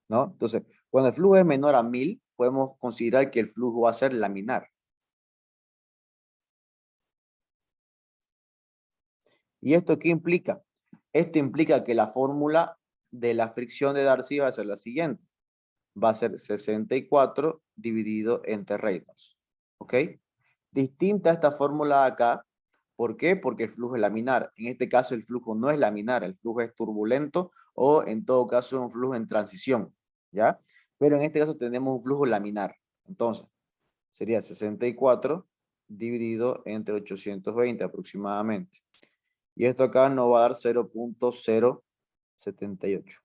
¿No? Entonces, cuando el flujo es menor a 1000, podemos considerar que el flujo va a ser laminar. ¿Y esto qué implica? Esto implica que la fórmula de la fricción de Darcy va a ser la siguiente. Va a ser 64 dividido entre Reynolds. ¿Ok? Distinta a esta fórmula de acá. ¿Por qué? Porque el flujo es laminar. En este caso el flujo no es laminar, el flujo es turbulento o en todo caso es un flujo en transición. ¿Ya? Pero en este caso tenemos un flujo laminar. Entonces, sería 64 dividido entre 820 aproximadamente. Y esto acá nos va a dar 0.078.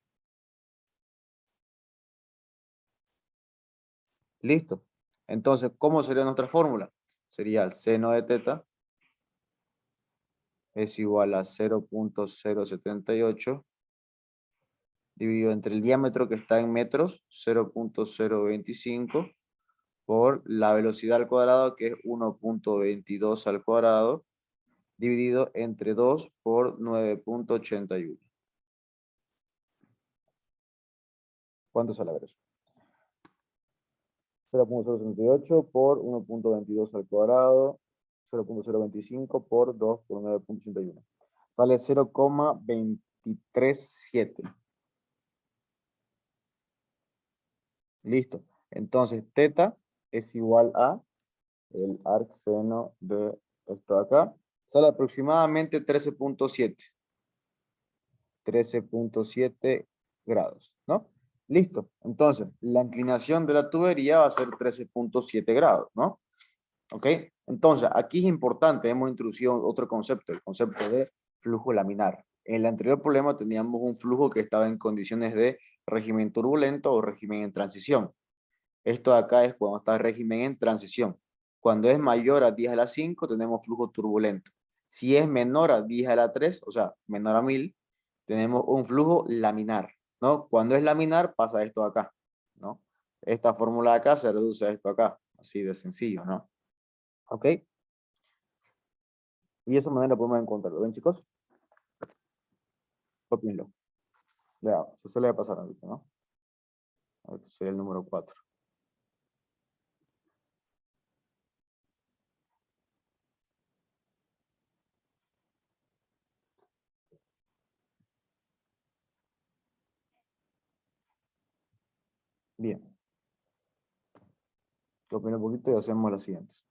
Listo. Entonces, ¿cómo sería nuestra fórmula? Sería el seno de teta es igual a 0.078 dividido entre el diámetro que está en metros, 0.025, por la velocidad al cuadrado, que es 1.22 al cuadrado, dividido entre 2 por 9.81. ¿Cuánto sale a ver eso? 0.068 por 1.22 al cuadrado, 0.025 por 2 por 9.81. Sale 0,237. Listo. Entonces, teta es igual a el arc seno de esto de acá. Sale aproximadamente 13.7. 13.7 grados, ¿no? Listo. Entonces, la inclinación de la tubería va a ser 13.7 grados, ¿no? ¿Ok? Entonces, aquí es importante, hemos introducido otro concepto, el concepto de flujo laminar. En el anterior problema teníamos un flujo que estaba en condiciones de régimen turbulento o régimen en transición. Esto de acá es cuando está el régimen en transición. Cuando es mayor a 10 a la 5, tenemos flujo turbulento. Si es menor a 10 a la 3, o sea, menor a 1000, tenemos un flujo laminar, ¿no? Cuando es laminar, pasa esto de acá, ¿no? Esta fórmula de acá se reduce a esto acá, así de sencillo, ¿no? ¿Ok? Y de esa manera podemos encontrarlo. ¿Ven, chicos? Cópienlo. Ya, se suele pasar ahorita, ¿no? Este sería el número 4. Bien. Opino un poquito y hacemos las siguientes.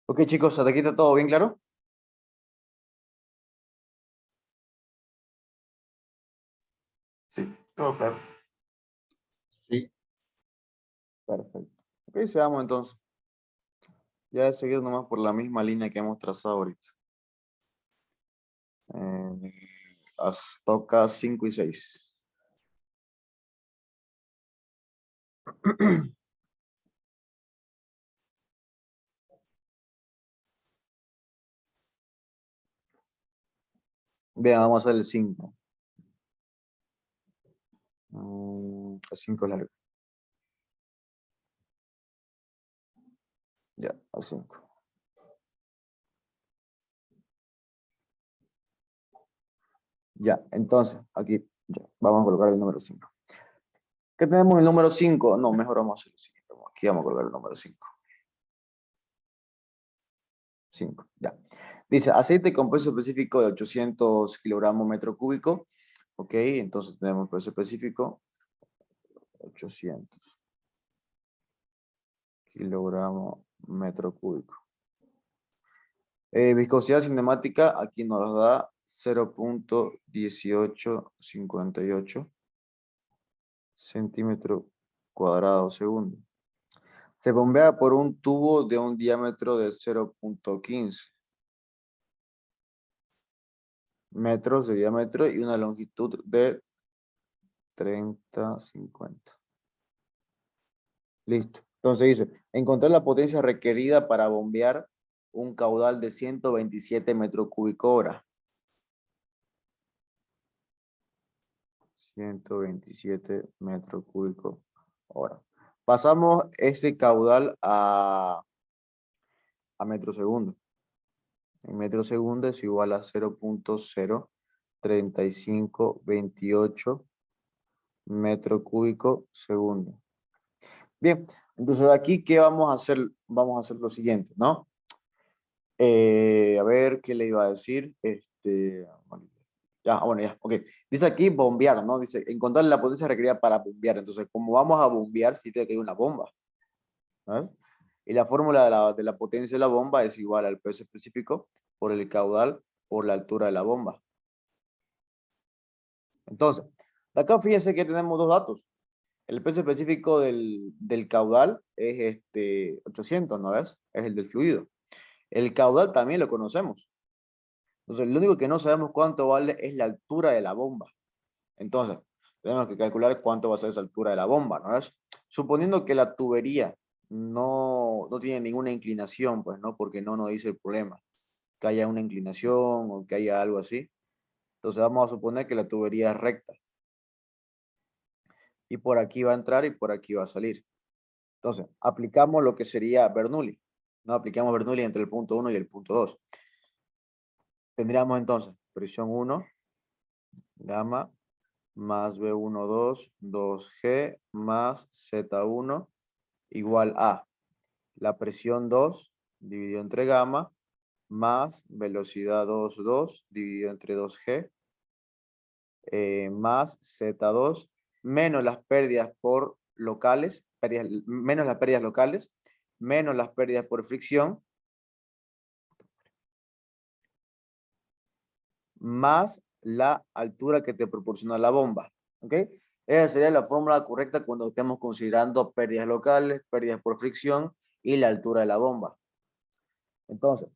Ok, chicos, ¿hasta aquí está todo bien claro? Sí, todo claro. Sí. Perfecto. Ok, seamos entonces. Ya es seguir nomás por la misma línea que hemos trazado ahorita. Toca 5 y 6. Bien, vamos a hacer el 5. El 5 es largo. Ya, el 5. Ya, entonces, aquí, ya, vamos a colocar el número 5. ¿Qué tenemos el número 5? No, mejor vamos a hacer el 5. Aquí vamos a colocar el número 5. 5, ya. Dice, aceite con peso específico de 800 kilogramos metro cúbico. Ok, entonces tenemos peso específico 800 kilogramos metro cúbico. Viscosidad cinemática, aquí nos da 0.1858 centímetros cuadrados segundo. Se bombea por un tubo de un diámetro de 0.15 metros de diámetro y una longitud de 30-50. Listo. Entonces dice, encontrar la potencia requerida para bombear un caudal de 127 metros cúbicos hora. 127 metros cúbicos hora. Pasamos ese caudal a metro segundo. En metro segundo es igual a 0.03528 metro cúbico segundo. Bien, entonces aquí, ¿qué vamos a hacer? Vamos a hacer lo siguiente, ¿no? A ver, ¿qué le iba a decir? Bueno, ya, bueno, ya, ok. Dice aquí bombear, ¿no? Dice, encontrar la potencia requerida para bombear. Entonces, como vamos a bombear, sí tiene que ir una bomba, ¿no? Y la fórmula de la potencia de la bomba es igual al peso específico por el caudal por la altura de la bomba. Entonces, de acá fíjense que tenemos dos datos. El peso específico del caudal es 800, ¿no ves? Es el del fluido. El caudal también lo conocemos. Entonces, lo único que no sabemos cuánto vale es la altura de la bomba. Entonces, tenemos que calcular cuánto va a ser esa altura de la bomba, ¿no es? Suponiendo que la tubería no tiene ninguna inclinación, pues, ¿no? Porque no nos dice el problema, que haya una inclinación o que haya algo así. Entonces, vamos a suponer que la tubería es recta. Y por aquí va a entrar y por aquí va a salir. Entonces, aplicamos lo que sería Bernoulli. No aplicamos Bernoulli entre el punto 1 y el punto 2. Tendríamos entonces presión 1, gamma, más B12, 2G, más Z1, igual a la presión 2 dividido entre gamma, más velocidad 2 dividido entre 2G, más Z2, menos las pérdidas por locales, menos las pérdidas locales, menos las pérdidas por fricción, más la altura que te proporciona la bomba. ¿Ok? Esa sería la fórmula correcta cuando estemos considerando pérdidas locales, pérdidas por fricción y la altura de la bomba. Entonces,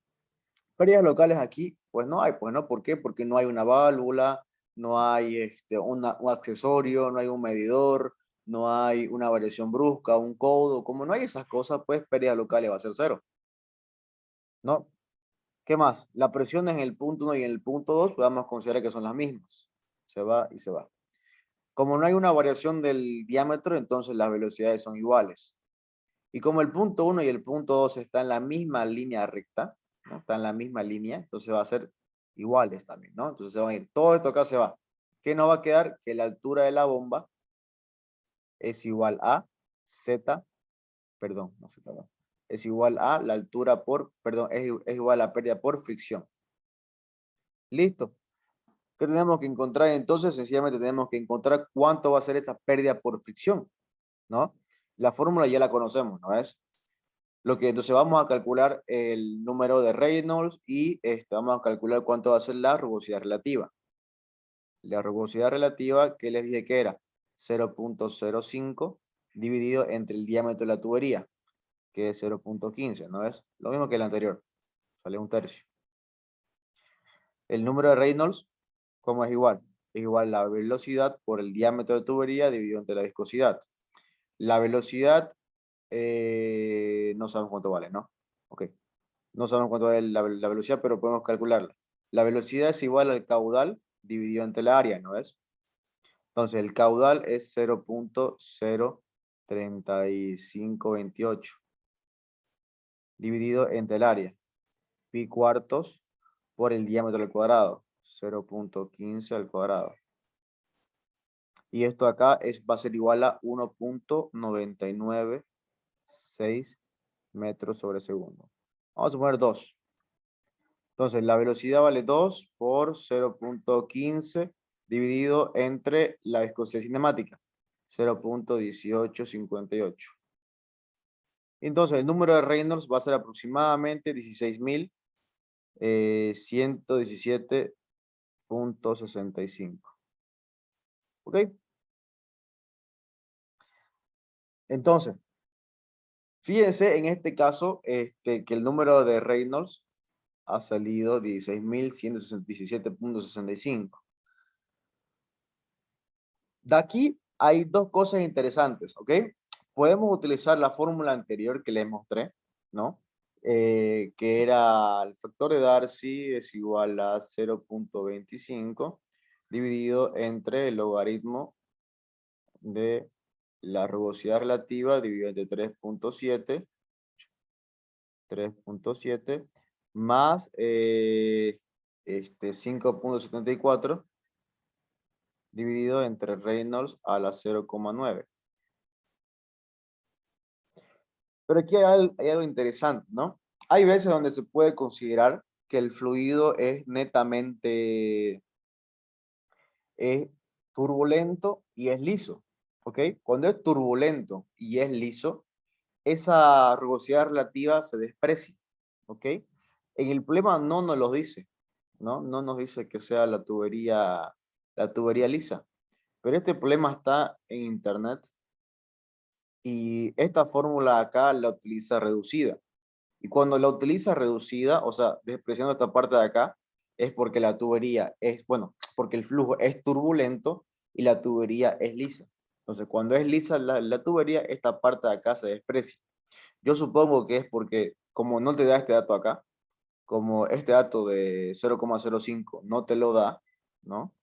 pérdidas locales aquí, pues no hay, pues no, ¿por qué? Porque no hay una válvula, no hay un accesorio, no hay un medidor, no hay una variación brusca, un codo, como no hay esas cosas, pues pérdidas locales va a ser cero, ¿no? ¿Qué más? La presión en el punto 1 y en el punto 2 podemos considerar que son las mismas. Se va y se va. Como no hay una variación del diámetro, entonces las velocidades son iguales. Y como el punto 1 y el punto 2 están en la misma línea recta, ¿no? Están en la misma línea, entonces va a ser iguales también, ¿no? Entonces se van a ir. Todo esto acá se va. ¿Qué nos va a quedar? Que la altura de la bomba es igual a Z, perdón, no Z, no. Es igual a la altura por, perdón, es igual a la pérdida por fricción. Listo. ¿Qué tenemos que encontrar entonces? Sencillamente tenemos que encontrar cuánto va a ser esa pérdida por fricción, ¿no? La fórmula ya la conocemos, ¿no es? Entonces vamos a calcular el número de Reynolds y vamos a calcular cuánto va a ser la rugosidad relativa. La rugosidad relativa, que les dije que era 0.05 dividido entre el diámetro de la tubería, que es 0.15, ¿no es? Lo mismo que el anterior, sale un tercio. El número de Reynolds, ¿cómo es igual? Es igual la velocidad por el diámetro de tubería dividido entre la viscosidad. La velocidad, no sabemos cuánto vale, ¿no? Ok. No sabemos cuánto vale la velocidad, pero podemos calcularla. La velocidad es igual al caudal dividido entre la área, ¿no es? Entonces, el caudal es 0.03528 dividido entre el área. Pi cuartos por el diámetro al cuadrado. 0.15 al cuadrado. Y esto acá va a ser igual a 1.996 metros sobre segundo. Vamos a poner 2. Entonces, la velocidad vale 2 por 0.15 dividido entre la viscosidad cinemática. 0.1858. Entonces, el número de Reynolds va a ser aproximadamente 16.117.65. ¿Ok? Entonces, fíjense en este caso que el número de Reynolds ha salido 16.117.65. De aquí hay dos cosas interesantes, ¿ok? Podemos utilizar la fórmula anterior que les mostré, ¿no? Que era el factor de Darcy es igual a 0.25 dividido entre el logaritmo de la rugosidad relativa dividido entre 3.7 más 5.74 dividido entre Reynolds a la 0.9. Pero aquí hay algo interesante, ¿no? hay veces donde se puede considerar que el fluido es netamente turbulento y es liso, ¿ok? Cuando es turbulento y es liso, esa rugosidad relativa se desprecia, ¿ok? En el problema no nos lo dice, ¿no? No nos dice que sea la tubería lisa, pero este problema está en internet y esta fórmula acá la utiliza reducida. Y cuando la utiliza reducida, o sea, despreciando esta parte de acá, es porque la tubería es, bueno, porque el flujo es turbulento y la tubería es lisa. Entonces, cuando es lisa la tubería, esta parte de acá se desprecia. Yo supongo que es porque, como no te da este dato acá, como este dato de 0,05 no te lo da, ¿no?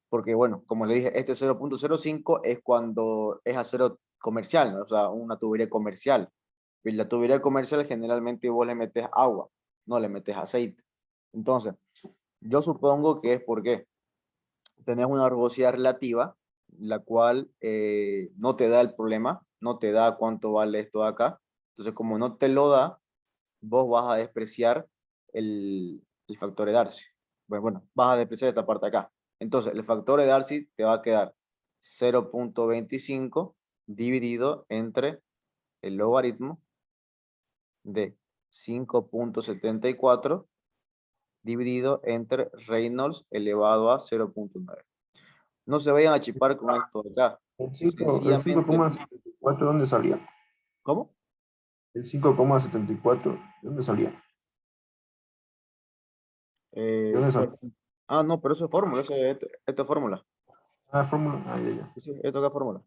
Porque, bueno, como le dije, este 0,05 es cuando es acero comercial, ¿no? O sea, una tubería comercial. Y la tubería comercial generalmente vos le metes agua, no le metes aceite. Entonces, yo supongo que es porque tenés una rugosidad relativa, la cual no te da el problema, no te da cuánto vale esto de acá. Entonces, como no te lo da, vos vas a despreciar el factor de Darcy. Bueno, vas a despreciar esta parte acá. Entonces, el factor de Darcy te va a quedar 0,25 dividido entre el logaritmo de 5,74 dividido entre Reynolds elevado a 0,9. No se vayan a chipar con esto de acá. El cinco Sencillamente, coma setenta y cuatro ¿dónde salía? ¿cómo? El 5,74 ¿de dónde salía? ¿De dónde Pues, salía? no, pero eso es fórmula, esto es fórmula. Ah, fórmula. Ah, ya, ya. Sí, sí, esto es fórmula.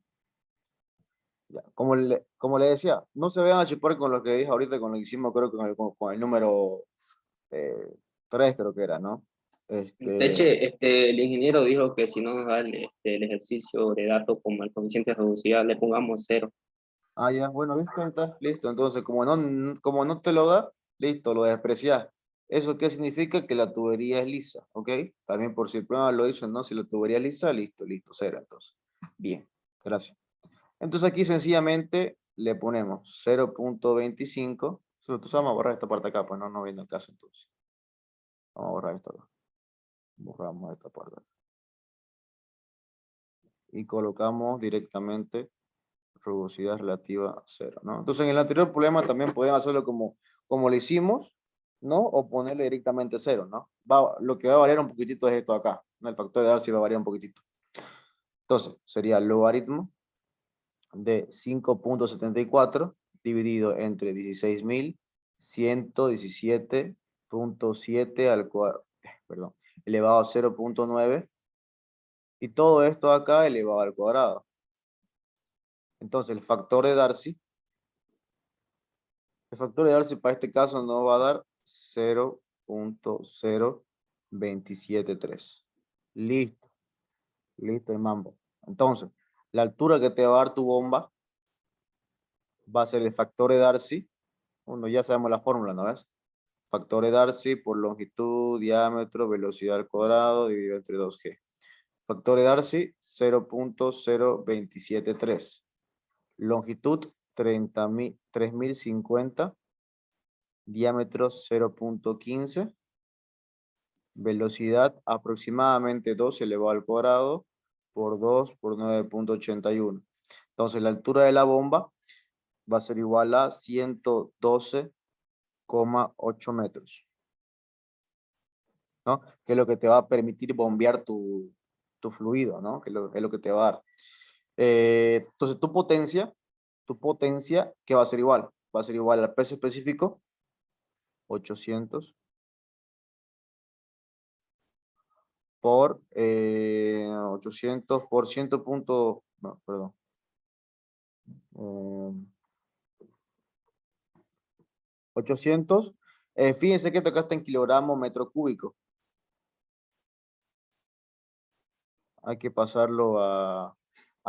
Ya, como le decía, no se vean a chipar con lo que dije ahorita, con lo que hicimos, creo que con el número 3, creo que era, ¿no? De hecho, el ingeniero dijo que si no nos da el ejercicio de datos como el coeficiente de reducida, le pongamos 0. Ya, bueno, ¿viste? Ahí está, listo. Entonces, como no te lo da, listo, lo desprecias. ¿Eso qué significa? Que la tubería es lisa, ¿ok? También por si el problema lo hizo, ¿no? Si la tubería es lisa, listo, listo, cero, entonces. Bien, gracias. Entonces aquí sencillamente le ponemos 0,25. Entonces vamos a borrar esta parte acá, pues no viene el caso entonces. Vamos a borrar esto acá. Borramos esta parte. Y colocamos directamente rugosidad relativa a 0, ¿no? Entonces en el anterior problema también podían hacerlo como lo hicimos, ¿no? O ponerle directamente 0, ¿no? Lo que va a variar un poquitito es esto acá, ¿no? El factor de Darcy va a variar un poquitito. Entonces sería logaritmo de 5,74 dividido entre 16.117.7 al cuadrado, perdón, elevado a 0,9 y todo esto acá elevado al cuadrado. Entonces el factor de Darcy para este caso nos va a dar 0,0273. Listo, listo el mambo. Entonces, la altura que te va a dar tu bomba va a ser el factor de Darcy. Bueno, ya sabemos la fórmula, ¿no ves? Factor de Darcy por longitud, diámetro, velocidad al cuadrado dividido entre 2G. Factor de Darcy 0,0273. Longitud 3050. Diámetro 0,15. Velocidad aproximadamente 2 elevado al cuadrado por 2 por 9,81. Entonces la altura de la bomba va a ser igual a 112,8 metros, ¿no? Que es lo que te va a permitir bombear tu fluido, ¿no? Que es lo que te va a dar. Entonces tu potencia, ¿qué va a ser igual? Va a ser igual al peso específico, 800 por 800 por 100 punto, no, perdón. 800, fíjense que esto acá está en kilogramos metro cúbico. Hay que pasarlo a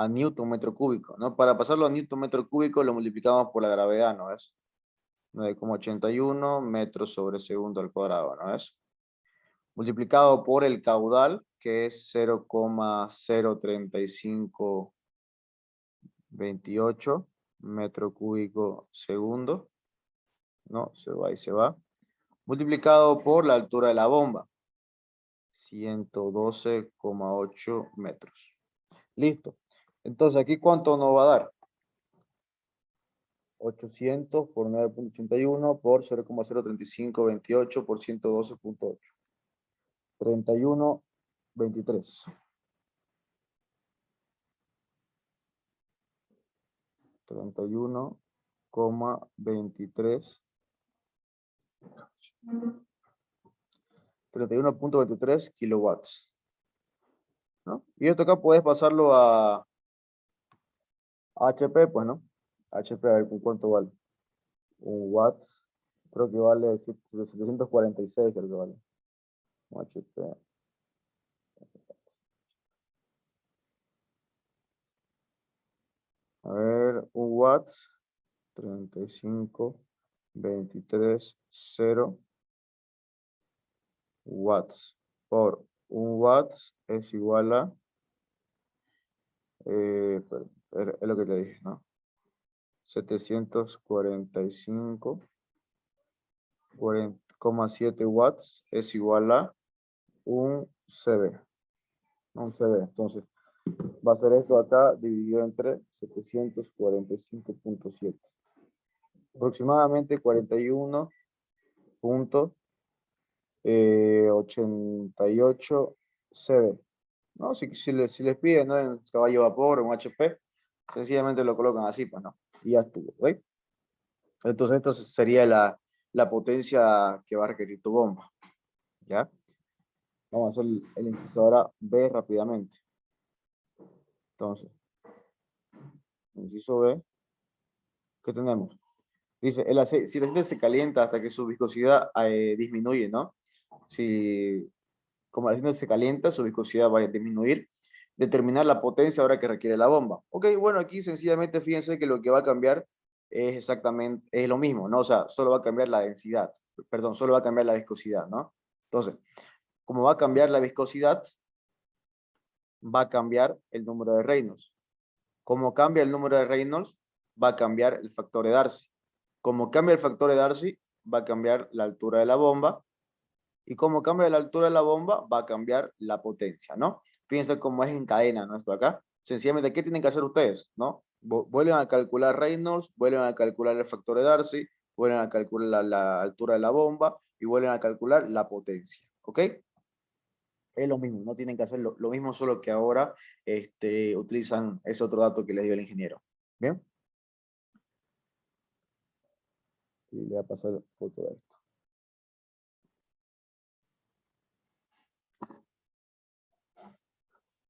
newton metro cúbico, ¿no? Para pasarlo a newton metro cúbico lo multiplicamos por la gravedad, ¿no es? 9,81 metros sobre segundo al cuadrado, ¿no es? Multiplicado por el caudal, que es 0,03528 metro cúbico segundo. No, se va y se va. Multiplicado por la altura de la bomba. 112,8 metros. Listo. Entonces, ¿aquí cuánto nos va a dar? 800 por 9,81 por 0,03528 por 112,8. 31,23. 31,23. 31,23 kilowatts. ¿No? Y esto acá puedes pasarlo a HP, pues, ¿no? HP, a ver con cuánto vale. Un watt, creo que vale 746, creo que vale. Un HP. A ver, un watt, 35, 23, 0 watts. Por un watt es igual a, es lo que te dije, ¿no? 745,7 watts es igual a un CB. Un CB. Entonces, va a ser esto acá dividido entre 745,7. Aproximadamente 41,88 CB. ¿No? Si les piden, ¿no? En caballo vapor, un HP, sencillamente lo colocan así, pues, ¿no? Y ya estuvo, ¿ok? Entonces, esto sería la potencia que va a requerir tu bomba, ¿ya? Vamos a hacer el inciso ahora B rápidamente. Entonces, inciso B, ¿qué tenemos? Dice, si el aceite se calienta hasta que su viscosidad disminuye, ¿no? Si como el aceite se calienta, su viscosidad va a disminuir. Determinar la potencia ahora que requiere la bomba. Ok, bueno, aquí sencillamente fíjense que lo que va a cambiar es exactamente, es lo mismo, ¿no? O sea, solo va a cambiar la densidad, perdón, solo va a cambiar la viscosidad, ¿no? Entonces, como va a cambiar la viscosidad, va a cambiar el número de Reynolds. Como cambia el número de Reynolds, va a cambiar el factor de Darcy. Como cambia el factor de Darcy, va a cambiar la altura de la bomba. Y como cambia la altura de la bomba, va a cambiar la potencia, ¿no? Fíjense cómo es en cadena, ¿no? Esto acá. Sencillamente, ¿qué tienen que hacer ustedes, no? Vuelven a calcular Reynolds, vuelven a calcular el factor de Darcy, vuelven a calcular la altura de la bomba y vuelven a calcular la potencia, ¿ok? Es lo mismo, no tienen que hacer lo mismo, solo que ahora utilizan ese otro dato que les dio el ingeniero. ¿Bien? Y le voy a pasar foto de esto.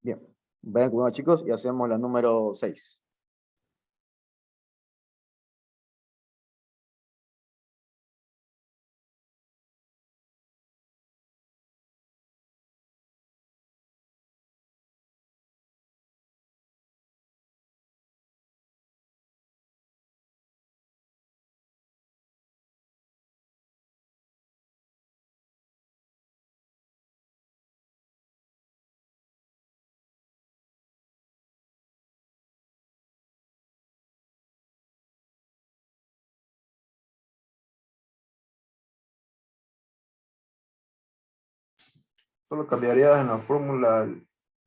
Bien, vayan conmigo chicos y hacemos la número 6. Solo cambiarías en la fórmula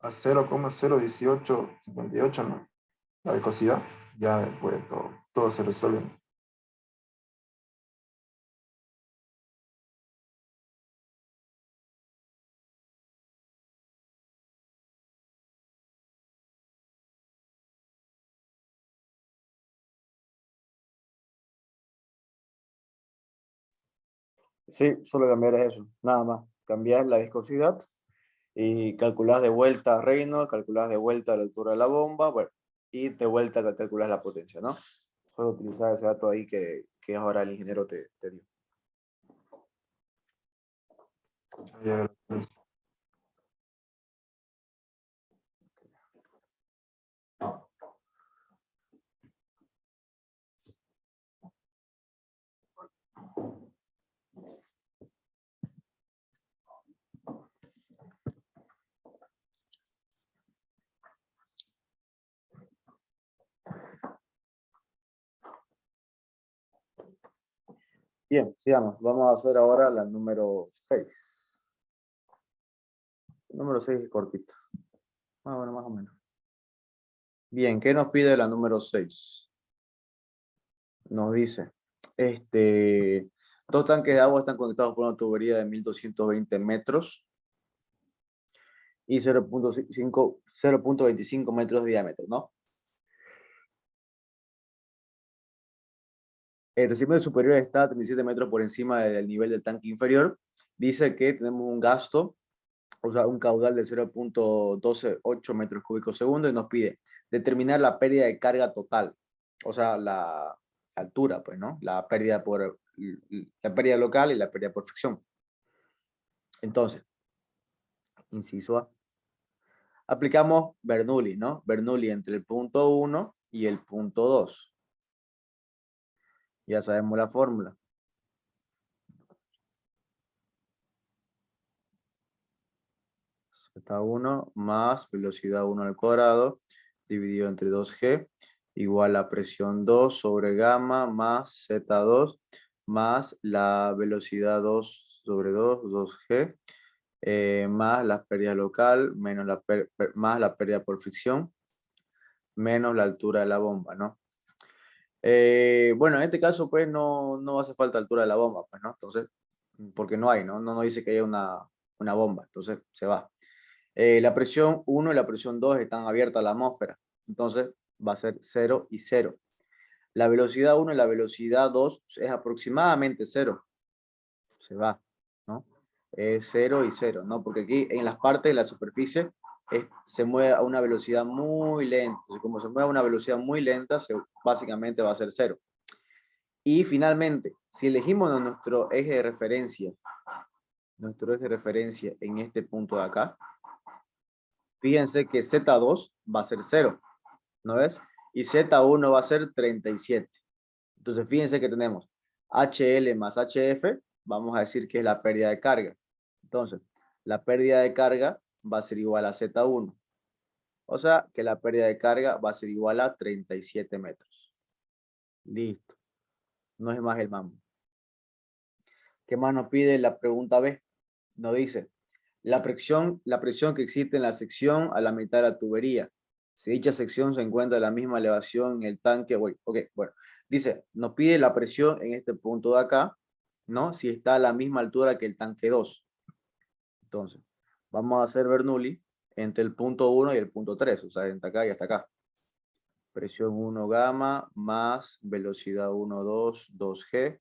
a 0,01858, ¿no? La viscosidad, ya después todo se resuelve. Sí, solo cambiar es eso, nada más. Cambiar la viscosidad y calculas de vuelta Reynolds, calculas de vuelta la altura de la bomba, bueno, y de vuelta calculas la potencia, ¿no? Solo utilizar ese dato ahí que ahora el ingeniero te dio. Ya, Bien, sigamos. Vamos a hacer ahora la número 6. El número 6 es cortito. Bueno, más o menos. Bien, ¿qué nos pide la número 6? Nos dice, dos tanques de agua están conectados por una tubería de 1220 metros y 0.25 metros de diámetro, ¿no? El recipiente superior está a 37 metros por encima del nivel del tanque inferior. Dice que tenemos un gasto, o sea, un caudal de 0.128 metros cúbicos segundo y nos pide determinar la pérdida de carga total, o sea, la altura, pues, ¿no? La pérdida local y la pérdida por fricción. Entonces, inciso A. Aplicamos Bernoulli, ¿no? Bernoulli entre el punto 1 y el punto 2. Ya sabemos la fórmula. Z1 más velocidad 1 al cuadrado dividido entre 2G igual a presión 2 sobre gamma más Z2 más la velocidad 2 sobre 2, 2G, más la pérdida local menos más la pérdida por fricción menos la altura de la bomba, ¿no? Bueno, en este caso, pues, no hace falta altura de la bomba, pues, ¿no? Entonces, porque no hay, ¿no? No dice que haya una bomba, entonces se va. La presión 1 y la presión 2 están abiertas a la atmósfera, entonces va a ser 0 y 0. La velocidad 1 y la velocidad 2 es aproximadamente 0. Se va, ¿no? Es 0 y 0, ¿no? Porque aquí en las partes de la superficie se mueve a una velocidad muy lenta. Entonces, como se mueve a una velocidad muy lenta, básicamente va a ser 0. Y finalmente, si elegimos nuestro eje de referencia en este punto de acá, fíjense que Z2 va a ser 0, ¿no ves? Y Z1 va a ser 37. Entonces, fíjense que tenemos HL más HF, vamos a decir que es la pérdida de carga. Entonces, la pérdida de carga va a ser igual a Z1. O sea, que la pérdida de carga va a ser igual a 37 metros. Listo. No es más el mambo. ¿Qué más nos pide la pregunta B? Nos dice, la presión que existe en la sección a la mitad de la tubería. Si dicha sección se encuentra a la misma elevación en el tanque, bueno, dice, nos pide la presión en este punto de acá, ¿no? Si está a la misma altura que el tanque 2. Entonces, vamos a hacer Bernoulli entre el punto 1 y el punto 3, o sea, entre acá y hasta acá. Presión 1 gamma más velocidad 1, 2, 2G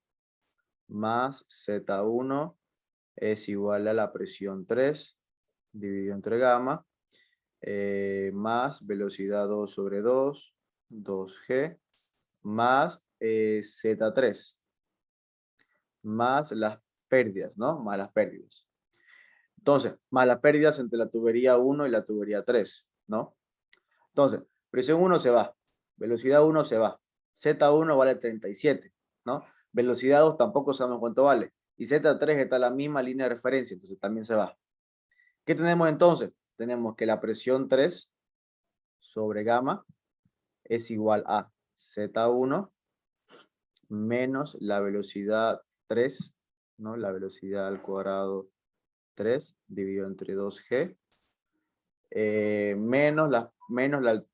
más Z1 es igual a la presión 3 dividido entre gamma más velocidad 2 sobre 2, 2G más Z3 más las pérdidas, ¿no? Más las pérdidas. Entonces, más las pérdidas entre la tubería 1 y la tubería 3, ¿no? Entonces, presión 1 se va, velocidad 1 se va, Z1 vale 37, ¿no? Velocidad 2 tampoco sabemos cuánto vale, y Z3 está en la misma línea de referencia, entonces también se va. ¿Qué tenemos entonces? Tenemos que la presión 3 sobre gamma es igual a Z1 menos la velocidad 3, ¿no? La velocidad al cuadrado 3 dividido entre 2G, menos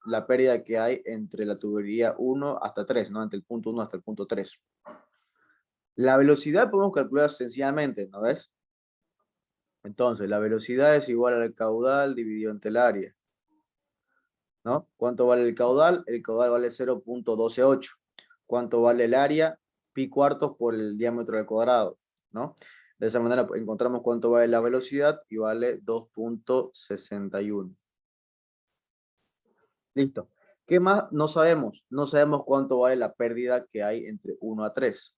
la pérdida que hay entre la tubería 1 hasta 3, ¿no? Entre el punto 1 hasta el punto 3. La velocidad podemos calcular sencillamente, ¿no ves? Entonces, la velocidad es igual al caudal dividido entre el área, ¿no? ¿Cuánto vale el caudal? El caudal vale 0.128. ¿Cuánto vale el área? Pi cuartos por el diámetro del cuadrado, ¿no? De esa manera encontramos cuánto vale la velocidad y vale 2.61. Listo. ¿Qué más? No sabemos. No sabemos cuánto vale la pérdida que hay entre 1 a 3.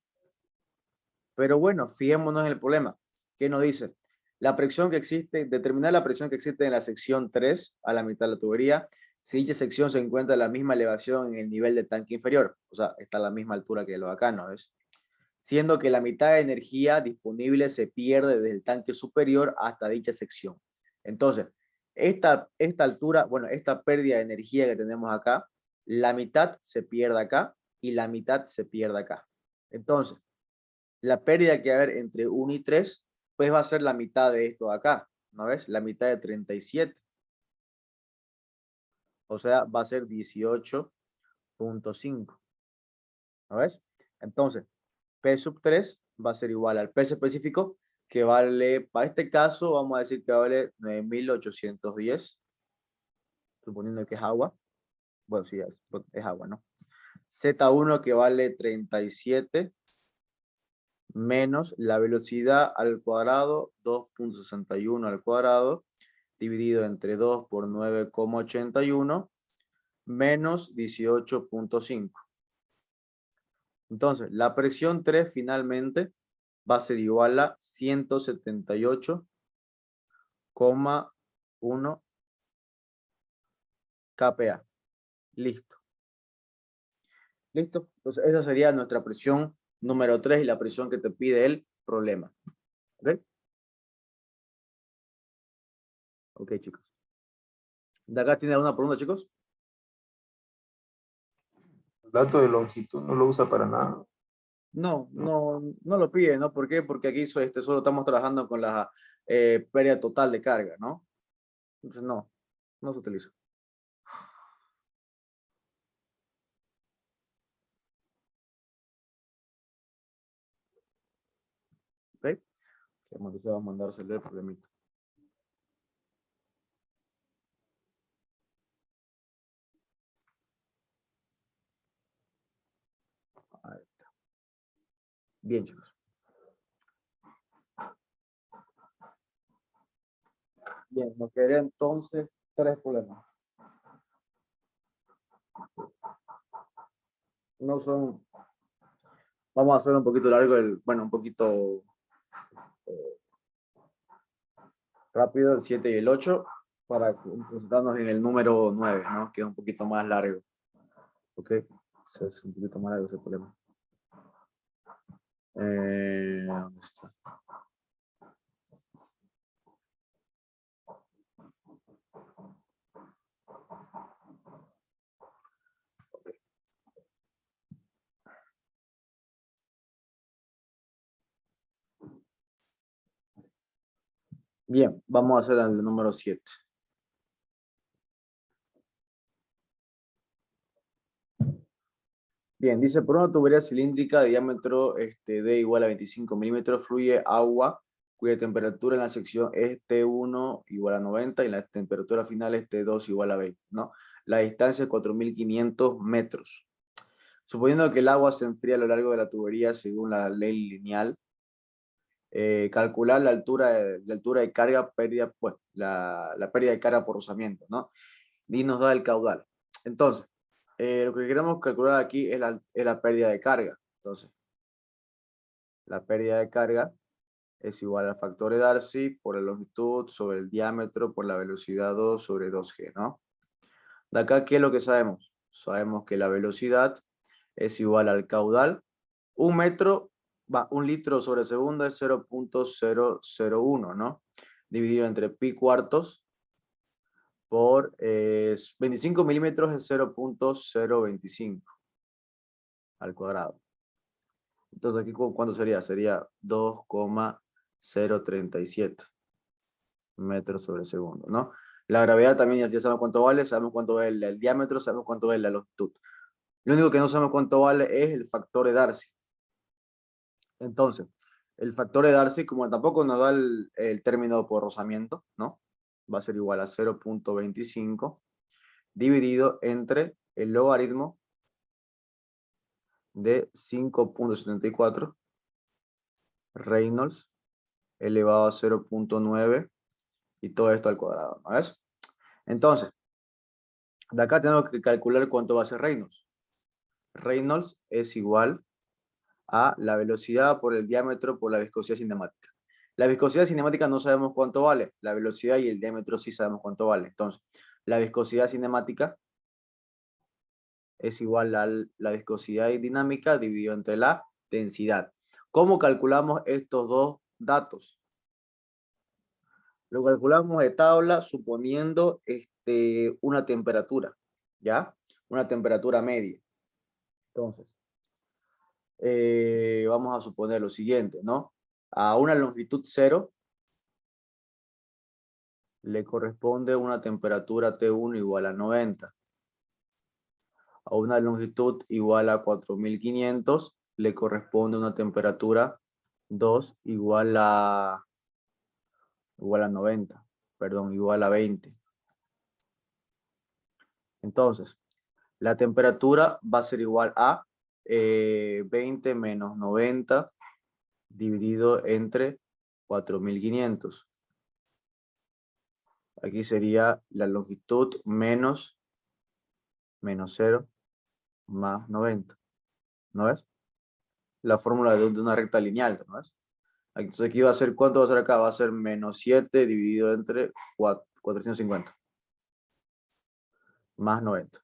Pero bueno, fijémonos en el problema. ¿Qué nos dice? La presión que existe, determinar la presión que existe en la sección 3 a la mitad de la tubería, si dicha sección se encuentra a la misma elevación en el nivel del tanque inferior, o sea, está a la misma altura que lo de acá, ¿no es? Siendo que la mitad de energía disponible se pierde desde el tanque superior hasta dicha sección. Entonces, esta altura, bueno, esta pérdida de energía que tenemos acá, la mitad se pierde acá y la mitad se pierde acá. Entonces, La pérdida que va a haber entre 1 y 3, pues va a ser la mitad de esto de acá, ¿no ves? La mitad de 37. O sea, va a ser 18.5. ¿No ves? Entonces, P sub 3 va a ser igual al peso específico, que vale, para este caso, vamos a decir que vale 9.810, suponiendo que es agua. Bueno, sí, es agua, ¿no? Z1 que vale 37 menos la velocidad al cuadrado, 2.61 al cuadrado, dividido entre 2 por 9,81, menos 18.5. Entonces, la presión 3 finalmente va a ser igual a 178,1 kPa. Listo. ¿Listo? Entonces, esa sería nuestra presión número 3 y la presión que te pide el problema. ¿Ok? Ok, chicos. ¿De acá tiene alguna pregunta, chicos? El dato de longitud no lo usa para nada. No, no lo pide, ¿no? ¿Por qué? Porque aquí solo estamos trabajando con la pérdida total de carga, ¿no? Entonces, no se utiliza. ¿Ok? Vamos a mandárselo el problemita. Ahí está. Bien, chicos. Bien, nos quedarían entonces 3 problemas. No son, vamos a hacer un poquito largo, un poquito rápido el 7 y el 8 para concentrarnos en el número 9, ¿no? Que es un poquito más largo. ¿Ok? Eso es un poquito más largo ese problema. ¿Dónde está? Bien, vamos a hacer el número 7. Bien, dice, por una tubería cilíndrica de diámetro D igual a 25 milímetros fluye agua cuya temperatura en la sección es T1 igual a 90 y la temperatura final es T2 igual a 20, ¿no? La distancia es 4.500 metros. Suponiendo que el agua se enfría a lo largo de la tubería según la ley lineal, calcular la altura de carga, pérdida, pues, la pérdida de carga por rozamiento, ¿no? Y nos da el caudal. Entonces, lo que queremos calcular aquí es la pérdida de carga. Entonces, la pérdida de carga es igual al factor de Darcy por la longitud sobre el diámetro por la velocidad 2 sobre 2G, ¿no? De acá, ¿qué es lo que sabemos? Sabemos que la velocidad es igual al caudal. Un litro sobre segundo es 0.001, ¿no? Dividido entre pi cuartos por 25 milímetros es 0.025 al cuadrado. Entonces aquí, ¿cuánto sería? Sería 2,037 metros sobre segundo, ¿no? La gravedad también ya sabemos cuánto vale el diámetro, sabemos cuánto vale la longitud. Lo único que no sabemos cuánto vale es el factor de Darcy. Entonces, el factor de Darcy, como tampoco nos da el término por rozamiento, ¿no? Va a ser igual a 0.25 dividido entre el logaritmo de 5.74 Reynolds elevado a 0.9 y todo esto al cuadrado, ¿no ves? Entonces, de acá tenemos que calcular cuánto va a ser Reynolds. Reynolds es igual a la velocidad por el diámetro por la viscosidad cinemática. La viscosidad cinemática no sabemos cuánto vale, la velocidad y el diámetro sí sabemos cuánto vale. Entonces, la viscosidad cinemática es igual a la viscosidad dinámica dividido entre la densidad. ¿Cómo calculamos estos dos datos? Lo calculamos de tabla suponiendo una temperatura, ¿ya? Una temperatura media. Entonces, vamos a suponer lo siguiente, ¿no? A una longitud 0 le corresponde una temperatura T1 igual a 90. A una longitud igual a 4500 le corresponde una temperatura 2 igual a 90, perdón, igual a 20. Entonces, la temperatura va a ser igual a 20 menos 90 dividido entre 4500. Aquí sería la longitud menos 0 más 90. ¿No ves? La fórmula de una recta lineal, ¿no ves? Entonces aquí va a ser, ¿cuánto va a ser acá? Va a ser menos 7 dividido entre 450. Más 90.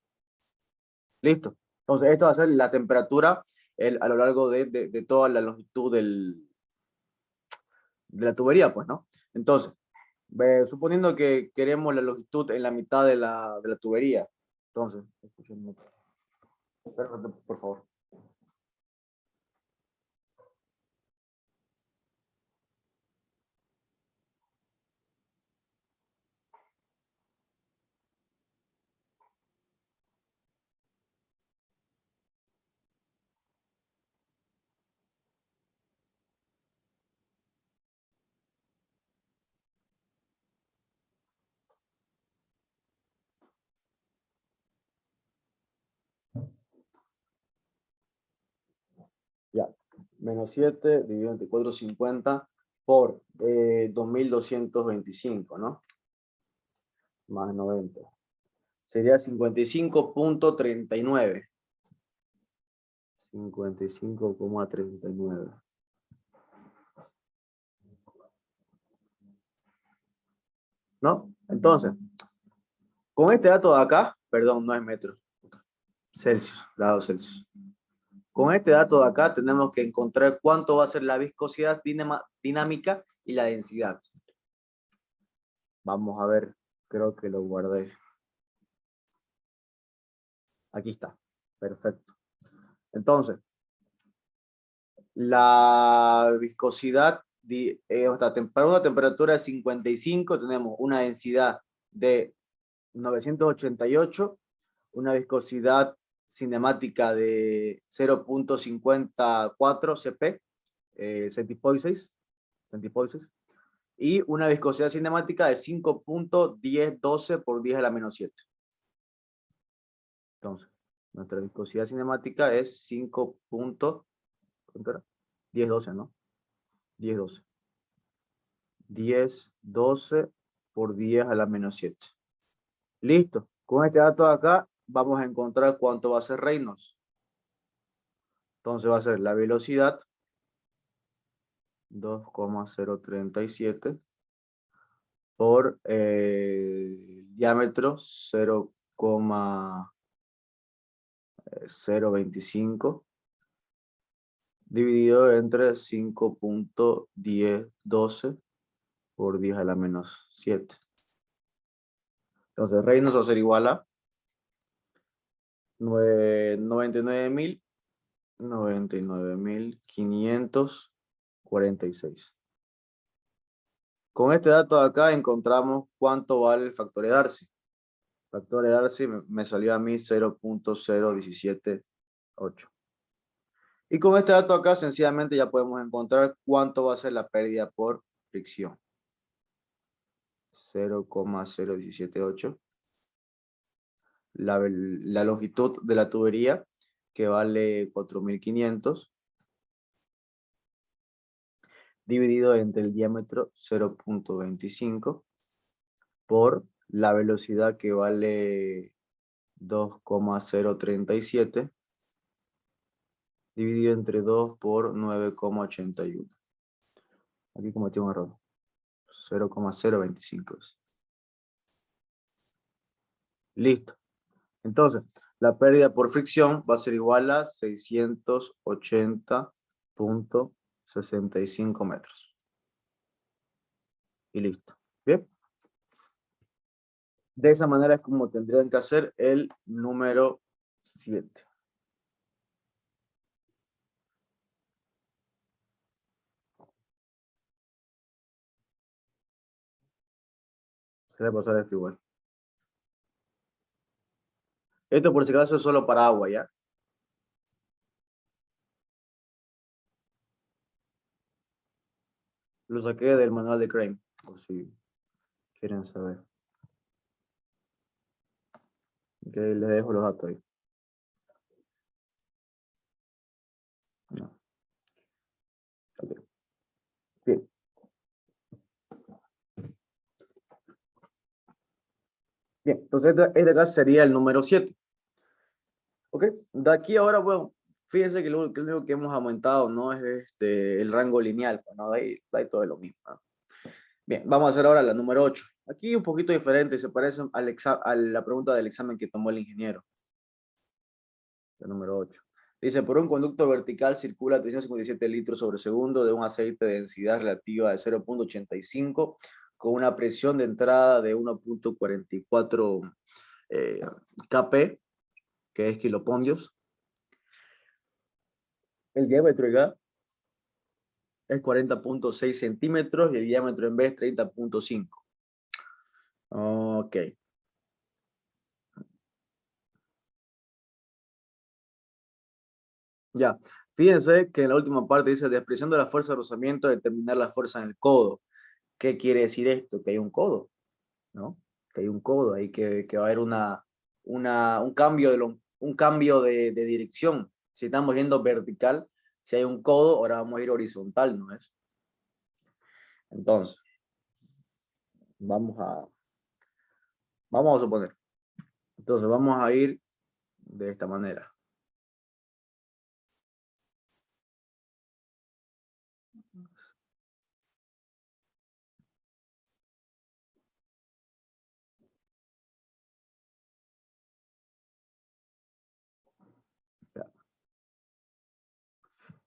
Listo. Entonces, esta va a ser la temperatura a lo largo de toda la longitud de la tubería, pues, ¿no? Entonces, suponiendo que queremos la longitud en la mitad de la tubería. Entonces, escúchenme. Espérate, por favor. Ya, menos 7 dividido entre 450 por 2225, ¿no? Más 90. Sería 55.39. 55,39. ¿No? Entonces, con este dato de acá, perdón, no es metro, Celsius, grados Celsius. Con este dato de acá tenemos que encontrar cuánto va a ser la viscosidad dinámica y la densidad. Vamos a ver, creo que lo guardé. Aquí está, perfecto. Entonces, la viscosidad, para una temperatura de 55 tenemos una densidad de 988, una viscosidad cinemática de 0.54 cp, centipoises, y una viscosidad cinemática de 5.1012 por 10 a la menos 7. Entonces, nuestra viscosidad cinemática es 5.1012, ¿no? 1012. 1012 por 10 a la menos 7. Listo. Con este dato de acá vamos a encontrar cuánto va a ser Reynolds. Entonces va a ser la velocidad 2,037 por diámetro 0,025 dividido entre 5.1012 por 10 a la menos 7. Entonces Reynolds va a ser igual a 99.546. Con este dato de acá encontramos cuánto vale el factor de Darcy. El factor de Darcy me salió a mí 0.0178. Y con este dato acá sencillamente ya podemos encontrar cuánto va a ser la pérdida por fricción. 0,0178. La longitud de la tubería, que vale 4500, dividido entre el diámetro 0.25 por la velocidad, que vale 2,037, dividido entre 2 por 9,81. Aquí cometí un error. 0,025. Listo. Entonces, la pérdida por fricción va a ser igual a 680.65 metros. Y listo. Bien. De esa manera es como tendrían que hacer el número 7. Se le va a pasar esto igual. Esto por si acaso es solo para agua, ¿ya? Lo saqué del manual de Crane, por si quieren saber. Ok, les dejo los datos ahí. No. Ok. Bien. Bien, entonces este acá sería el número 7. Ok, de aquí ahora, bueno, fíjense que lo único que hemos aumentado no es el rango lineal, ¿no? De ahí todo es lo mismo, ¿no? Bien, vamos a hacer ahora la número 8. Aquí un poquito diferente, se parece a la pregunta del examen que tomó el ingeniero. La número 8. Dice, por un conducto vertical circula 357 litros sobre segundo de un aceite de densidad relativa de 0.85 con una presión de entrada de 1.44 kp, que es kilopondios. El diámetro de gas es 40.6 centímetros y el diámetro en B es 30.5. Ok. Ya. Fíjense que en la última parte dice, despreciando la fuerza de rozamiento, determinar la fuerza en el codo. ¿Qué quiere decir esto? Que hay un codo, ¿no? Que hay un codo, ahí que va a haber un cambio de dirección. Si estamos yendo vertical, si hay un codo, ahora vamos a ir horizontal, ¿no es? Entonces, vamos a suponer. Entonces, vamos a ir de esta manera.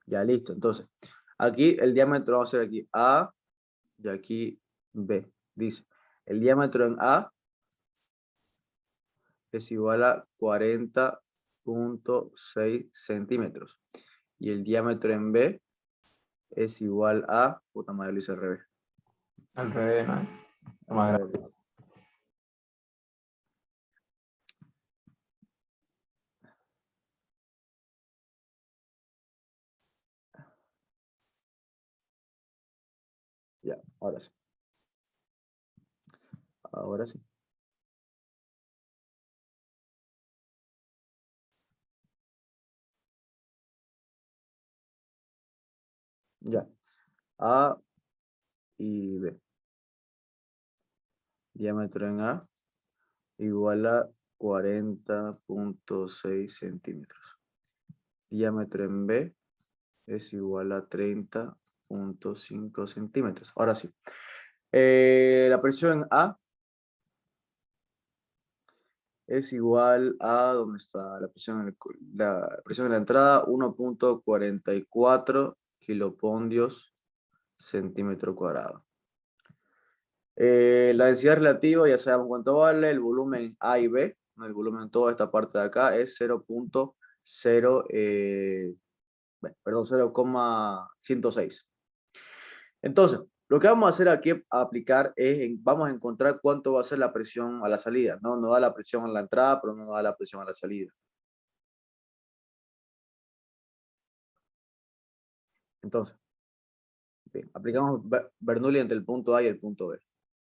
Ya listo. Entonces, aquí el diámetro va a ser aquí A y aquí B. Dice, el diámetro en A es igual a 40.6 centímetros. Y el diámetro en B es igual a... Puta madre, lo hice al revés. Al revés, ¿no? Más grande. Ya, ahora sí. Ahora sí. Ya. A y B. Diámetro en A igual a 40.6 centímetros. Diámetro en B es igual a 30.5 centímetros. Ahora sí. La presión en A es igual a, ¿dónde está? La presión en la entrada, 1.44 kilopondios centímetro cuadrado. La densidad relativa, ya sabemos cuánto vale, el volumen A y B, el volumen toda esta parte de acá es 0.106. Entonces, lo que vamos a hacer aquí, a aplicar, vamos a encontrar cuánto va a ser la presión a la salida. No nos da la presión a la entrada, pero no nos da la presión a la salida. Entonces, bien, aplicamos Bernoulli entre el punto A y el punto B.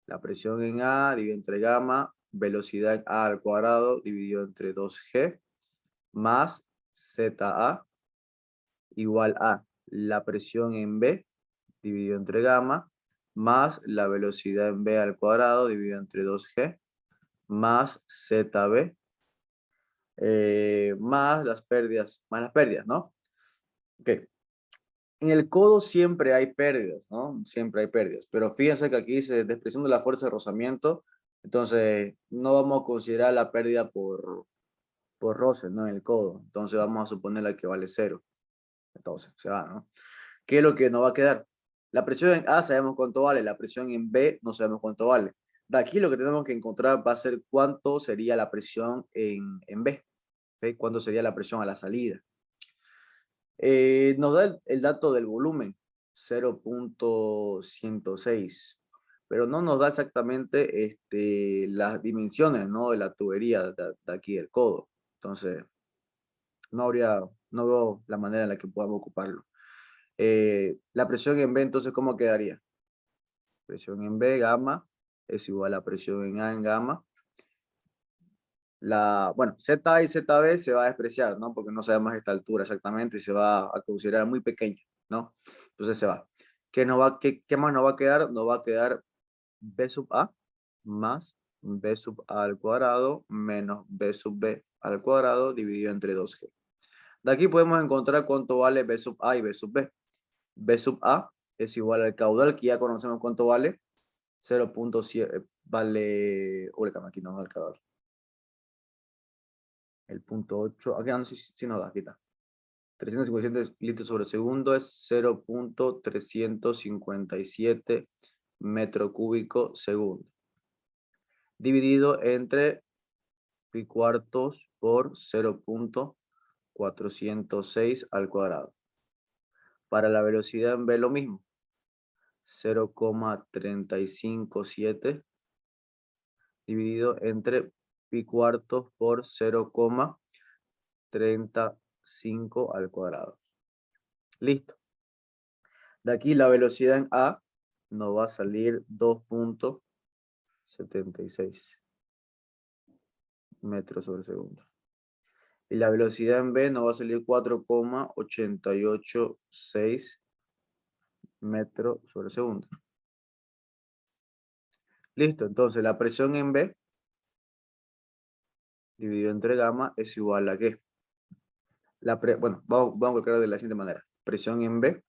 La presión en A dividido entre gamma, velocidad en A al cuadrado dividido entre 2G, más ZA igual a la presión en B dividido entre gamma, más la velocidad en B al cuadrado dividido entre 2G, más ZB, más las pérdidas, ¿no? Ok. En el codo siempre hay pérdidas, ¿no? Siempre hay pérdidas, pero fíjense que aquí dice despreciando la fuerza de rozamiento, entonces no vamos a considerar la pérdida por roce, ¿no? En el codo, entonces vamos a suponer la que vale 0. Entonces, se va, ¿no? ¿Qué es lo que nos va a quedar? La presión en A sabemos cuánto vale, la presión en B no sabemos cuánto vale. De aquí lo que tenemos que encontrar va a ser cuánto sería la presión en B, ¿okay? Cuánto sería la presión a la salida. Nos da el dato del volumen, 0.106. pero no nos da exactamente las dimensiones, ¿no? De la tubería de aquí del codo. Entonces, no veo la manera en la que podamos ocuparlo. La presión en B, entonces, ¿cómo quedaría? Presión en B, gamma, es igual a presión en A en gamma. Bueno, ZA y ZB se va a despreciar, ¿no? Porque no sabemos esta altura exactamente y se va a considerar muy pequeña, ¿no? Entonces se va. ¿Qué más nos va a quedar? Nos va a quedar B sub A más B sub A al cuadrado menos B sub B al cuadrado dividido entre 2G. De aquí podemos encontrar cuánto vale B sub A y B sub B. B sub A es igual al caudal, que ya conocemos cuánto vale. 0.7 vale... Uy, aquí no da el caudal. El punto 8, aquí no, si nos da, aquí está. 357 litros sobre segundo es 0.357 metro cúbico segundo. Dividido entre pi cuartos por 0.406 al cuadrado. Para la velocidad en B lo mismo. 0.357 dividido entre pi cuartos por 0.35 al cuadrado. Listo. De aquí la velocidad en A nos va a salir 2.76 metros sobre segundo. Y la velocidad en B nos va a salir 4.886 metros sobre segundo. Listo, entonces la presión en B dividido entre gamma es igual a ¿qué? Bueno, vamos a calcular de la siguiente manera. Presión en B.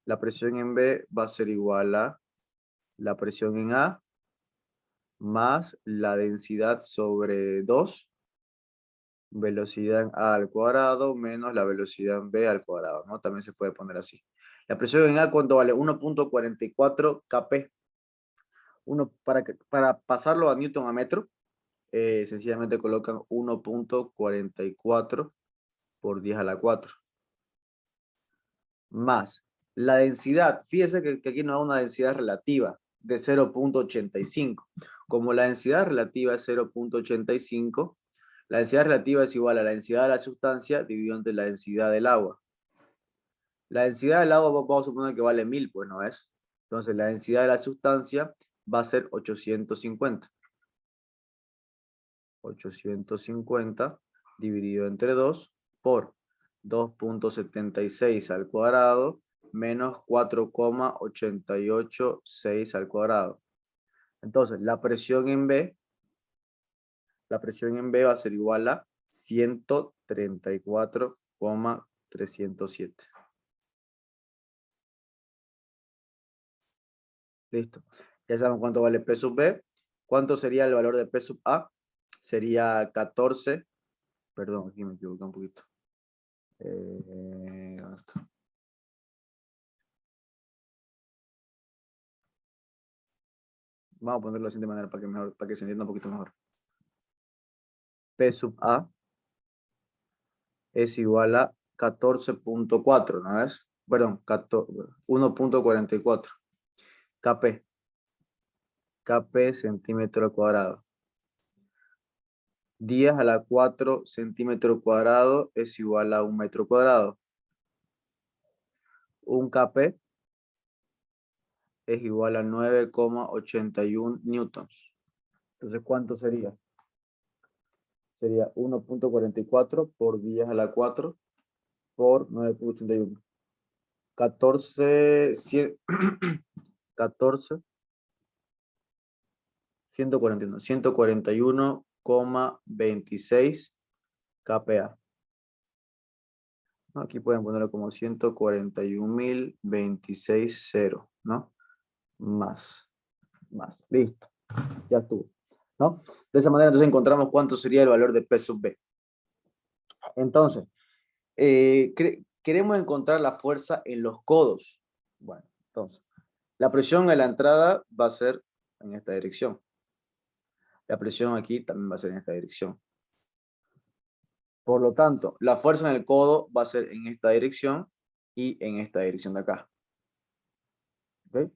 La presión en B va a ser igual a la presión en A más la densidad sobre 2, velocidad en A al cuadrado menos la velocidad en B al cuadrado, ¿no? También se puede poner así. La presión en A, ¿cuánto vale? 1.44 kp. Para pasarlo a Newton a metro, sencillamente colocan 1.44 por 10 a la 4. Más la densidad, fíjese que aquí nos da una densidad relativa de 0.85. Como la densidad relativa es 0.85, la densidad relativa es igual a la densidad de la sustancia dividido entre la densidad del agua. La densidad del agua vamos a suponer que vale 1000, pues no es. Entonces la densidad de la sustancia va a ser 850. 850 dividido entre 2 por 2.76 al cuadrado menos 4.886 al cuadrado. Entonces, la presión en B va a ser igual a 134,307. Listo. Ya saben cuánto vale P sub B. ¿Cuánto sería el valor de P sub A? Sería 14. Perdón, aquí me equivoqué un poquito. Vamos a ponerlo de la siguiente manera para que se entienda un poquito mejor. P sub A es igual a 14.4, ¿no es? Perdón, 1.44. Kp. Kp centímetro cuadrado. 10 a la 4 centímetro cuadrado es igual a 1 metro cuadrado. Un Kp es igual a 9,81 newtons. Entonces, ¿cuánto sería? Sería 1.44 por 10 a la 4 por 9.81. 14, 141,26 kPa. Aquí pueden ponerlo como 141.026,0, ¿no? Más. Listo. Ya estuvo, ¿no? De esa manera entonces encontramos cuánto sería el valor de P sub B. Entonces, queremos encontrar la fuerza en los codos. Bueno, entonces, la presión en la entrada va a ser en esta dirección. La presión aquí también va a ser en esta dirección. Por lo tanto, la fuerza en el codo va a ser en esta dirección y en esta dirección de acá. ¿Okay?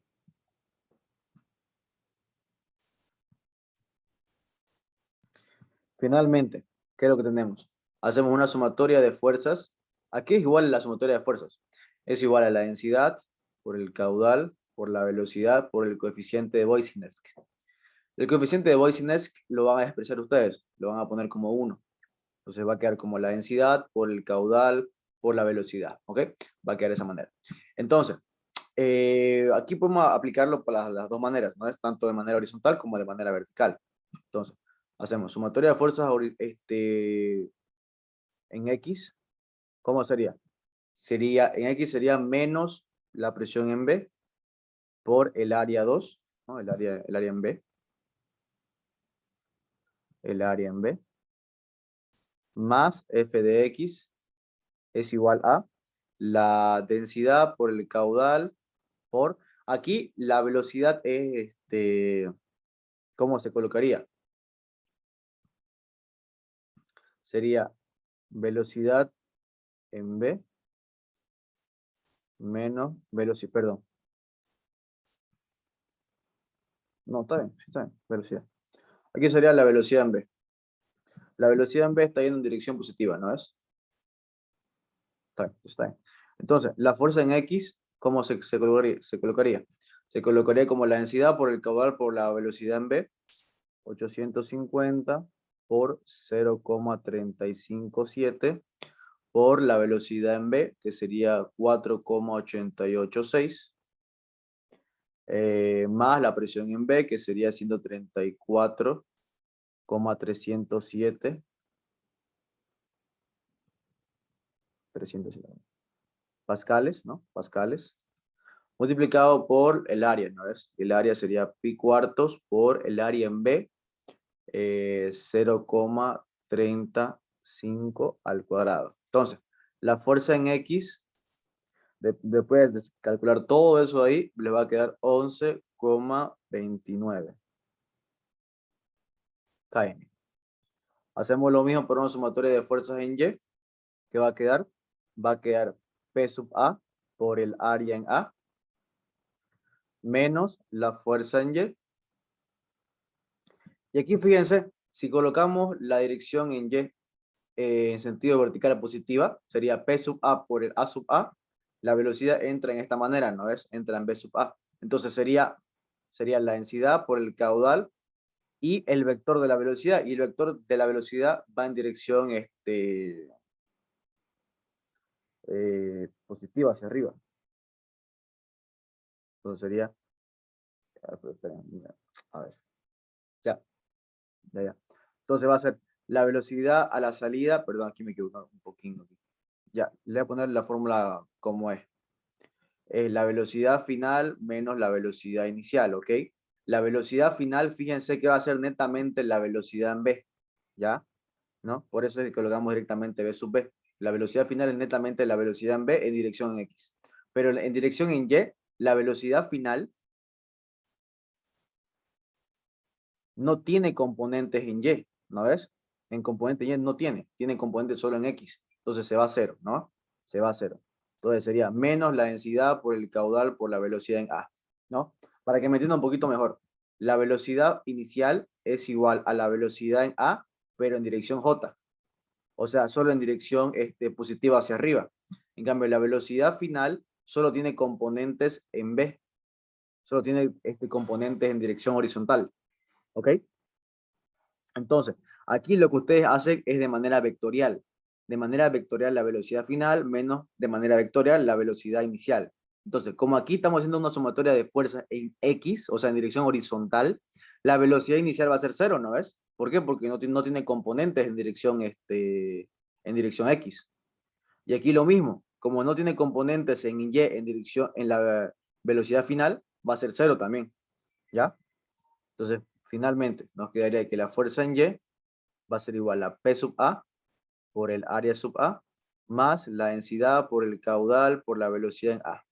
Finalmente, ¿qué es lo que tenemos? Hacemos una sumatoria de fuerzas. Aquí es igual a la sumatoria de fuerzas. Es igual a la densidad por el caudal, por la velocidad, por el coeficiente de Voisinesk. El coeficiente de Voisinesk lo van a expresar ustedes. Lo van a poner como 1. Entonces va a quedar como la densidad por el caudal, por la velocidad. ¿Ok? Va a quedar de esa manera. Entonces, aquí podemos aplicarlo para las dos maneras, ¿no? Es tanto de manera horizontal como de manera vertical. Entonces, hacemos sumatoria de fuerzas en X. ¿Cómo sería? En X sería menos la presión en B por el área 2, ¿no? El área en B. El área en B. Más F de X es igual a la densidad por el caudal por... Aquí la velocidad es, ¿cómo se colocaría? Sería velocidad en B menos velocidad, perdón. No, está bien, velocidad. Aquí sería la velocidad en B. La velocidad en B está yendo en dirección positiva, ¿no es? Está bien. Entonces, la fuerza en X, ¿cómo se colocaría? Se colocaría como la densidad por el caudal por la velocidad en B, 850 por 0,357 por la velocidad en B, que sería 4,886, más la presión en B, que sería 134,307. 307 pascales, ¿no? Pascales. Multiplicado por el área, ¿no es? El área sería pi cuartos por el área en B, 0,35 al cuadrado. Entonces, la fuerza en X, después de calcular todo eso ahí, le va a quedar 11,29 kN. Hacemos lo mismo por una sumatoria de fuerzas en Y. ¿Qué va a quedar? Va a quedar P sub A por el área en A menos la fuerza en Y. Y aquí fíjense, si colocamos la dirección en Y en sentido vertical positiva, sería P sub A por el A sub A. La velocidad entra en esta manera, ¿no es? Entra en B sub A. Entonces sería la densidad por el caudal y el vector de la velocidad. Y el vector de la velocidad va en dirección positiva hacia arriba. Entonces sería, a ver, ya. Entonces va a ser la velocidad a la salida, perdón, aquí me equivoqué un poquito. Ya, le voy a poner la fórmula como es. La velocidad final menos la velocidad inicial, ¿ok? La velocidad final, fíjense que va a ser netamente la velocidad en B, ¿ya? ¿No? Por eso es que colocamos directamente B sub B. La velocidad final es netamente la velocidad en B en dirección en X. Pero en dirección en Y, la velocidad final no tiene componentes en Y, ¿no ves? En componente Y no tiene componentes solo en X. Entonces se va a cero, ¿no? Se va a cero. Entonces sería menos la densidad por el caudal por la velocidad en A, ¿no? Para que me entienda un poquito mejor. La velocidad inicial es igual a la velocidad en A, pero en dirección J. O sea, solo en dirección positiva hacia arriba. En cambio, la velocidad final solo tiene componentes en B. Solo tiene componentes en dirección horizontal. ¿Ok? Entonces, aquí lo que ustedes hacen es de manera vectorial. De manera vectorial la velocidad final menos de manera vectorial la velocidad inicial. Entonces, como aquí estamos haciendo una sumatoria de fuerzas en X, o sea, en dirección horizontal, la velocidad inicial va a ser cero, ¿no ves? ¿Por qué? Porque no tiene componentes en dirección X. Y aquí lo mismo, como no tiene componentes en Y en la velocidad final, va a ser cero también, ¿ya? Entonces, finalmente, nos quedaría que la fuerza en Y va a ser igual a P sub A por el área sub A más la densidad por el caudal por la velocidad en A.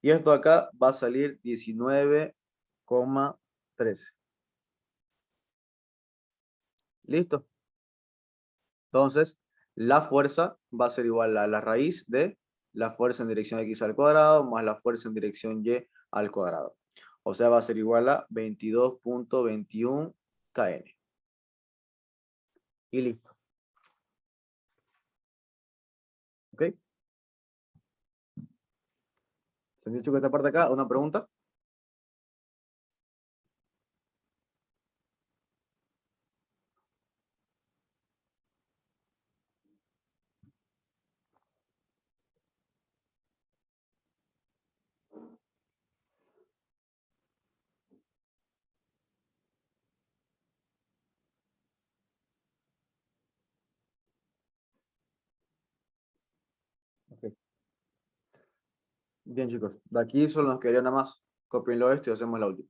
Y esto acá va a salir 19,13. ¿Listo? Entonces, la fuerza va a ser igual a la raíz de la fuerza en dirección X al cuadrado más la fuerza en dirección Y al cuadrado. O sea, va a ser igual a 22,21 kN. y listo. ¿Ok? ¿Se han dicho que esta parte acá? ¿Una pregunta? Ok. Bien, chicos. De aquí solo nos quedaría nada más. Copienlo esto y hacemos la última.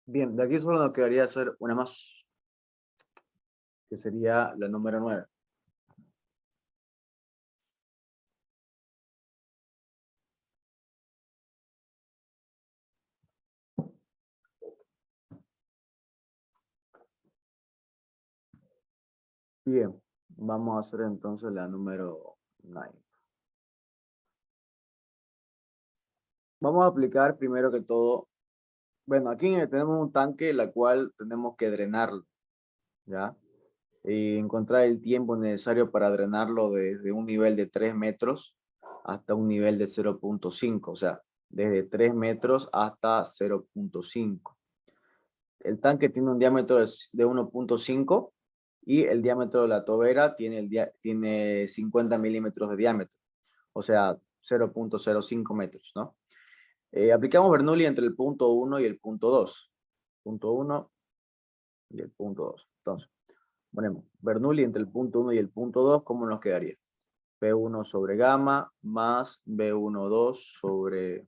Bien, de aquí solo nos quedaría hacer una más, que sería la número 9. Bien, vamos a hacer entonces la número 9. Vamos a aplicar primero que todo, bueno, aquí tenemos un tanque, la cual tenemos que drenarlo, ¿ya? Y encontrar el tiempo necesario para drenarlo desde un nivel de 3 metros hasta un nivel de 0.5, o sea, desde 3 metros hasta 0.5. El tanque tiene un diámetro de 1.5 y el diámetro de la tobera tiene 50 milímetros de diámetro, o sea, 0.05 metros, ¿no? Aplicamos Bernoulli entre el punto 1 y el punto 2. Punto 1 y el punto 2. Entonces, ponemos Bernoulli entre el punto 1 y el punto 2, ¿cómo nos quedaría? B1 sobre gamma más B12 sobre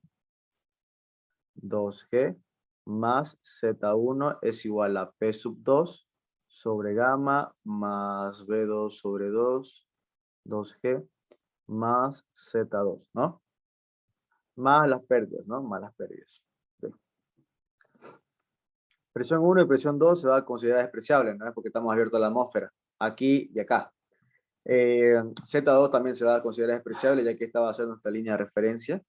2G más Z1 es igual a P sub 2 sobre gamma más B2 sobre 2, 2G más Z2, ¿no? Más las pérdidas, ¿no? Más las pérdidas. Bien. Presión 1 y presión 2 se va a considerar despreciable, ¿no? Porque estamos abiertos a la atmósfera, aquí y acá. Z2 también se va a considerar despreciable, ya que esta va a ser nuestra línea de referencia.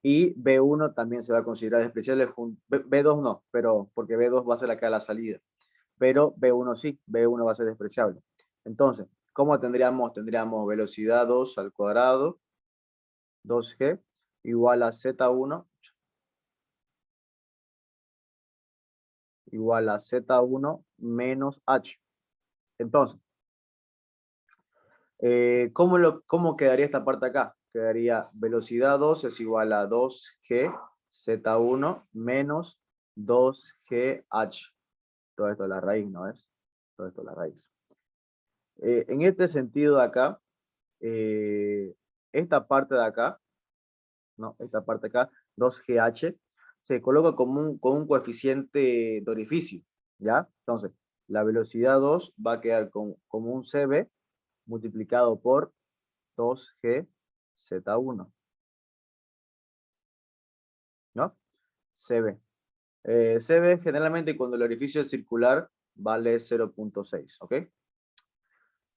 Y B1 también se va a considerar despreciable. B2 no, pero porque B2 va a ser acá la salida. Pero B1 sí, B1 va a ser despreciable. Entonces, ¿cómo tendríamos? Tendríamos velocidad 2 al cuadrado, 2G, igual a Z1, igual a Z1 menos H. Entonces, ¿cómo quedaría esta parte acá? Quedaría velocidad 2 es igual a 2G Z1 menos 2GH. Todo esto es la raíz, ¿no es? Todo esto es la raíz. En este sentido de acá, esta parte de acá, ¿no? Esta parte de acá, 2GH, se coloca con un coeficiente de orificio, ¿ya? Entonces, la velocidad 2 va a quedar como un CB multiplicado por 2G Z1, ¿no? CB. CB generalmente cuando el orificio es circular vale 0.6, ¿ok?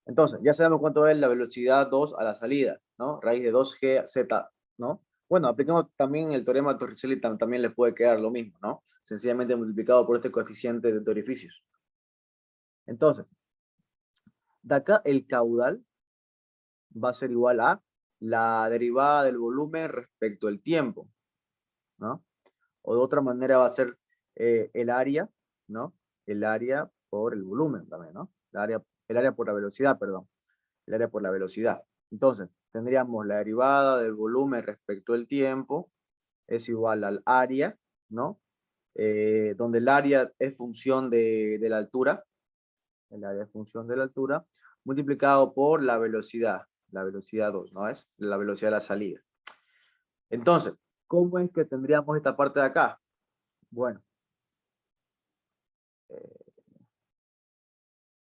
Entonces, ya sabemos cuánto es la velocidad 2 a la salida, ¿no? Raíz de 2G Z, ¿no? Bueno, aplicamos también el teorema de Torricelli, también le puede quedar lo mismo, ¿no? Sencillamente multiplicado por este coeficiente de orificios. Entonces, de acá el caudal va a ser igual a la derivada del volumen respecto al tiempo, ¿no? O de otra manera va a ser el área, ¿no? El área por el volumen también, ¿no? El área por la velocidad, perdón. El área por la velocidad. Entonces, tendríamos la derivada del volumen respecto al tiempo es igual al área, ¿no? Donde el área es función de la altura, el área es función de la altura, multiplicado por la velocidad 2, ¿no es? La velocidad de la salida. Entonces, ¿cómo es que tendríamos esta parte de acá? Bueno,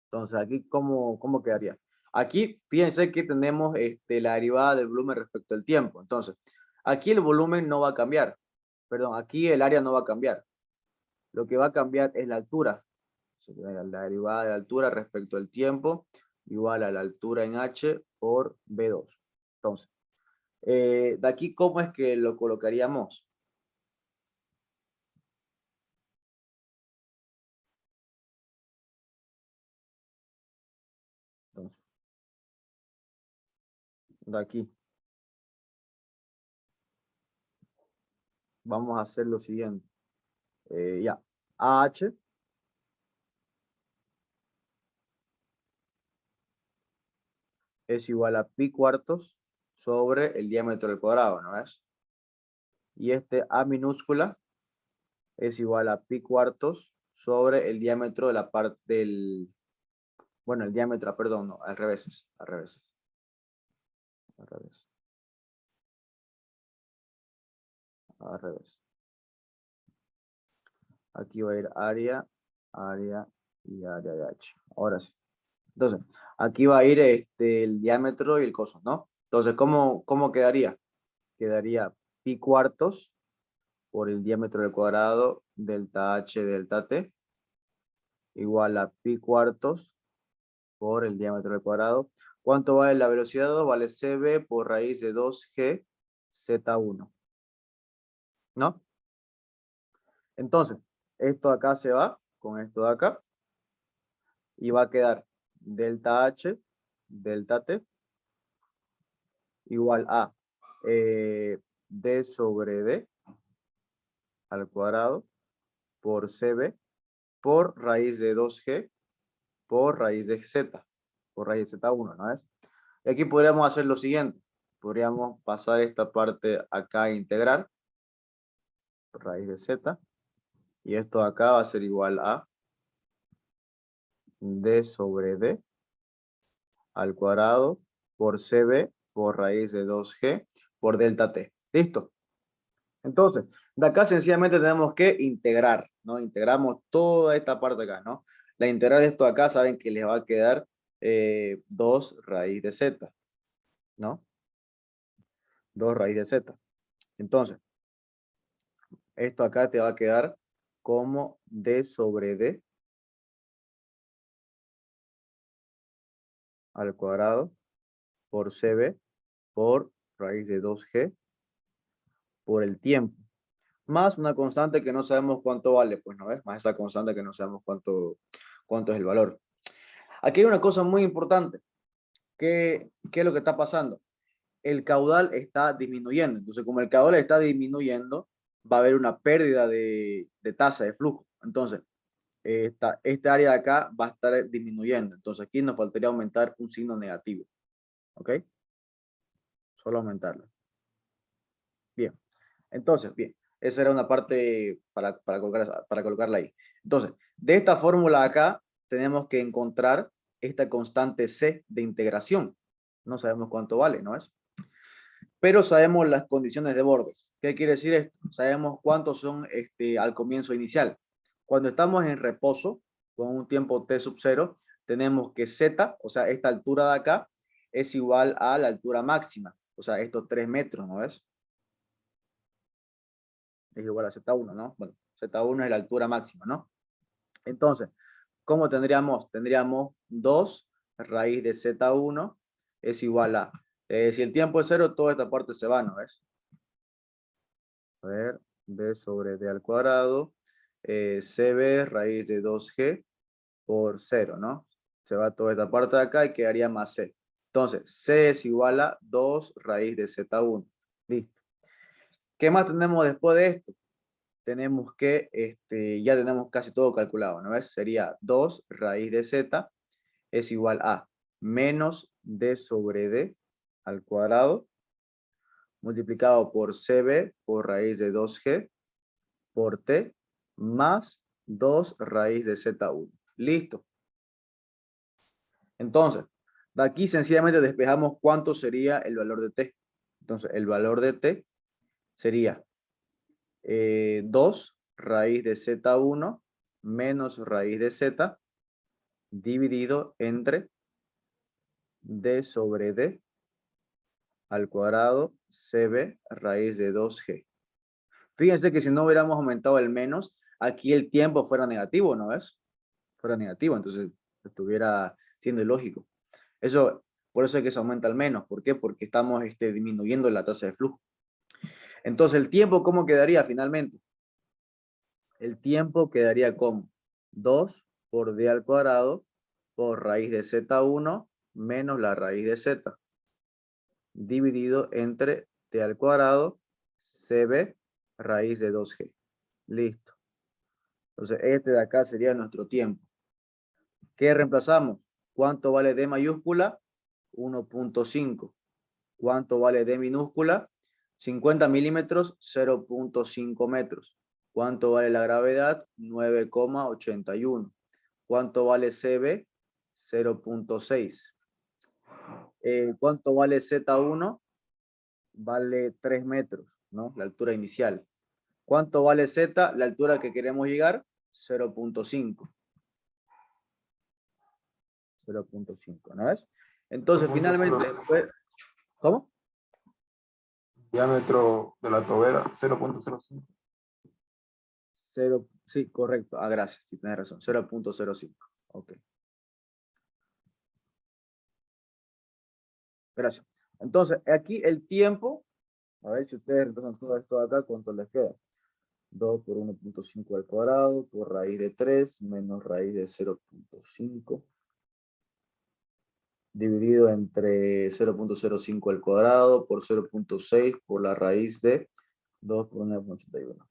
entonces aquí, ¿cómo quedaría? Aquí, fíjense que tenemos la derivada del volumen respecto al tiempo. Entonces, aquí el volumen no va a cambiar. Perdón, aquí el área no va a cambiar. Lo que va a cambiar es la altura. La derivada de la altura respecto al tiempo igual a la altura en h por b2. Entonces, de aquí, ¿cómo es que lo colocaríamos? Entonces, de aquí. Vamos a hacer lo siguiente. Ya. AH es igual a pi cuartos sobre el diámetro del cuadrado, ¿no es? Y este A minúscula es igual a pi cuartos sobre el diámetro de la parte del... Bueno, el diámetro, perdón, no, al revés, al revés. Al revés. Al revés. Aquí va a ir área, área y área de H. Ahora sí. Entonces, aquí va a ir el diámetro y el coso, ¿no? Entonces, ¿cómo quedaría? Quedaría pi cuartos por el diámetro del cuadrado delta H delta T igual a pi cuartos por el diámetro del cuadrado. ¿Cuánto vale la velocidad 2? Vale CB por raíz de 2G Z1. ¿No? Entonces, esto acá se va con esto de acá y va a quedar delta H delta T igual a D sobre D al cuadrado por CB por raíz de 2G por raíz de Z, por raíz de Z1, ¿no es? Y aquí podríamos hacer lo siguiente. Podríamos pasar esta parte acá a integrar por raíz de Z. Y esto acá va a ser igual a D sobre D al cuadrado por CB por raíz de 2G por delta T. ¿Listo? Entonces, de acá sencillamente tenemos que integrar, ¿no? Integramos toda esta parte acá, ¿no? La integral de esto acá, saben que les va a quedar 2 raíz de Z, ¿no? 2 raíz de Z. Entonces, esto acá te va a quedar como D sobre D al cuadrado por CB por raíz de 2G por el tiempo. Más una constante que no sabemos cuánto vale, pues, ¿no ves? Más esa constante que no sabemos cuánto es el valor. Aquí hay una cosa muy importante. ¿Qué es lo que está pasando? El caudal está disminuyendo. Entonces, como el caudal está disminuyendo, va a haber una pérdida de tasa de flujo. Entonces, esta área de acá va a estar disminuyendo. Entonces, aquí nos faltaría aumentar un signo negativo. ¿Ok? Solo aumentarlo. Bien. Entonces, bien. Esa era una parte para colocarla ahí. Entonces, de esta fórmula acá, tenemos que encontrar esta constante C de integración. No sabemos cuánto vale, ¿no es? Pero sabemos las condiciones de borde. ¿Qué quiere decir esto? Sabemos cuántos son al comienzo inicial. Cuando estamos en reposo, con un tiempo t sub 0, tenemos que z, o sea, esta altura de acá, es igual a la altura máxima. O sea, estos 3 metros, ¿no ves? Es igual a Z1, ¿no? Bueno, Z1 es la altura máxima, ¿no? Entonces, ¿cómo tendríamos? Tendríamos 2 raíz de Z1 es igual a, si el tiempo es 0, toda esta parte se va, ¿no ves? A ver, B sobre D al cuadrado, CB raíz de 2G por 0, ¿no? Se va toda esta parte de acá y quedaría más C. Entonces, C es igual a 2 raíz de Z1. Listo. ¿Qué más tenemos después de esto? Tenemos que, ya tenemos casi todo calculado, ¿no ves? Sería 2 raíz de Z es igual a menos D sobre D al cuadrado multiplicado por CB por raíz de 2G por T más 2 raíz de Z1. Listo. Entonces, de aquí sencillamente despejamos cuánto sería el valor de T. Entonces, el valor de T sería 2 raíz de Z1 menos raíz de Z dividido entre D sobre D al cuadrado CB raíz de 2G. Fíjense que si no hubiéramos aumentado el menos, aquí el tiempo fuera negativo, ¿no ves? Fuera negativo, entonces estuviera siendo ilógico. Eso, por eso es que se aumenta el menos. ¿Por qué? Porque estamos disminuyendo la tasa de flujo. Entonces, ¿el tiempo cómo quedaría finalmente? El tiempo quedaría como 2 por D al cuadrado por raíz de Z1 menos la raíz de Z dividido entre T al cuadrado CB raíz de 2G. Listo. Entonces, este de acá sería nuestro tiempo. ¿Qué reemplazamos? ¿Cuánto vale D mayúscula? 1.5. ¿Cuánto vale D minúscula? 50 milímetros, 0.5 metros. ¿Cuánto vale la gravedad? 9,81. ¿Cuánto vale CB? 0.6. ¿Cuánto vale Z1? Vale 3 metros, ¿no? La altura inicial. ¿Cuánto vale Z? La altura que queremos llegar, 0.5. 0.5, ¿no ves? Entonces, 0.05. finalmente, ¿cómo? Diámetro de la tobera, 0.05. 0, sí, correcto. Ah, gracias, sí, tienes razón. 0.05. Ok. Gracias. Entonces, aquí el tiempo, a ver si ustedes reemplazan todo esto de acá, ¿cuánto les queda? 2 por 1.5 al cuadrado, por raíz de 3, menos raíz de 0.5, dividido entre 0.05 al cuadrado, por 0.6, por la raíz de 2 por 1.81.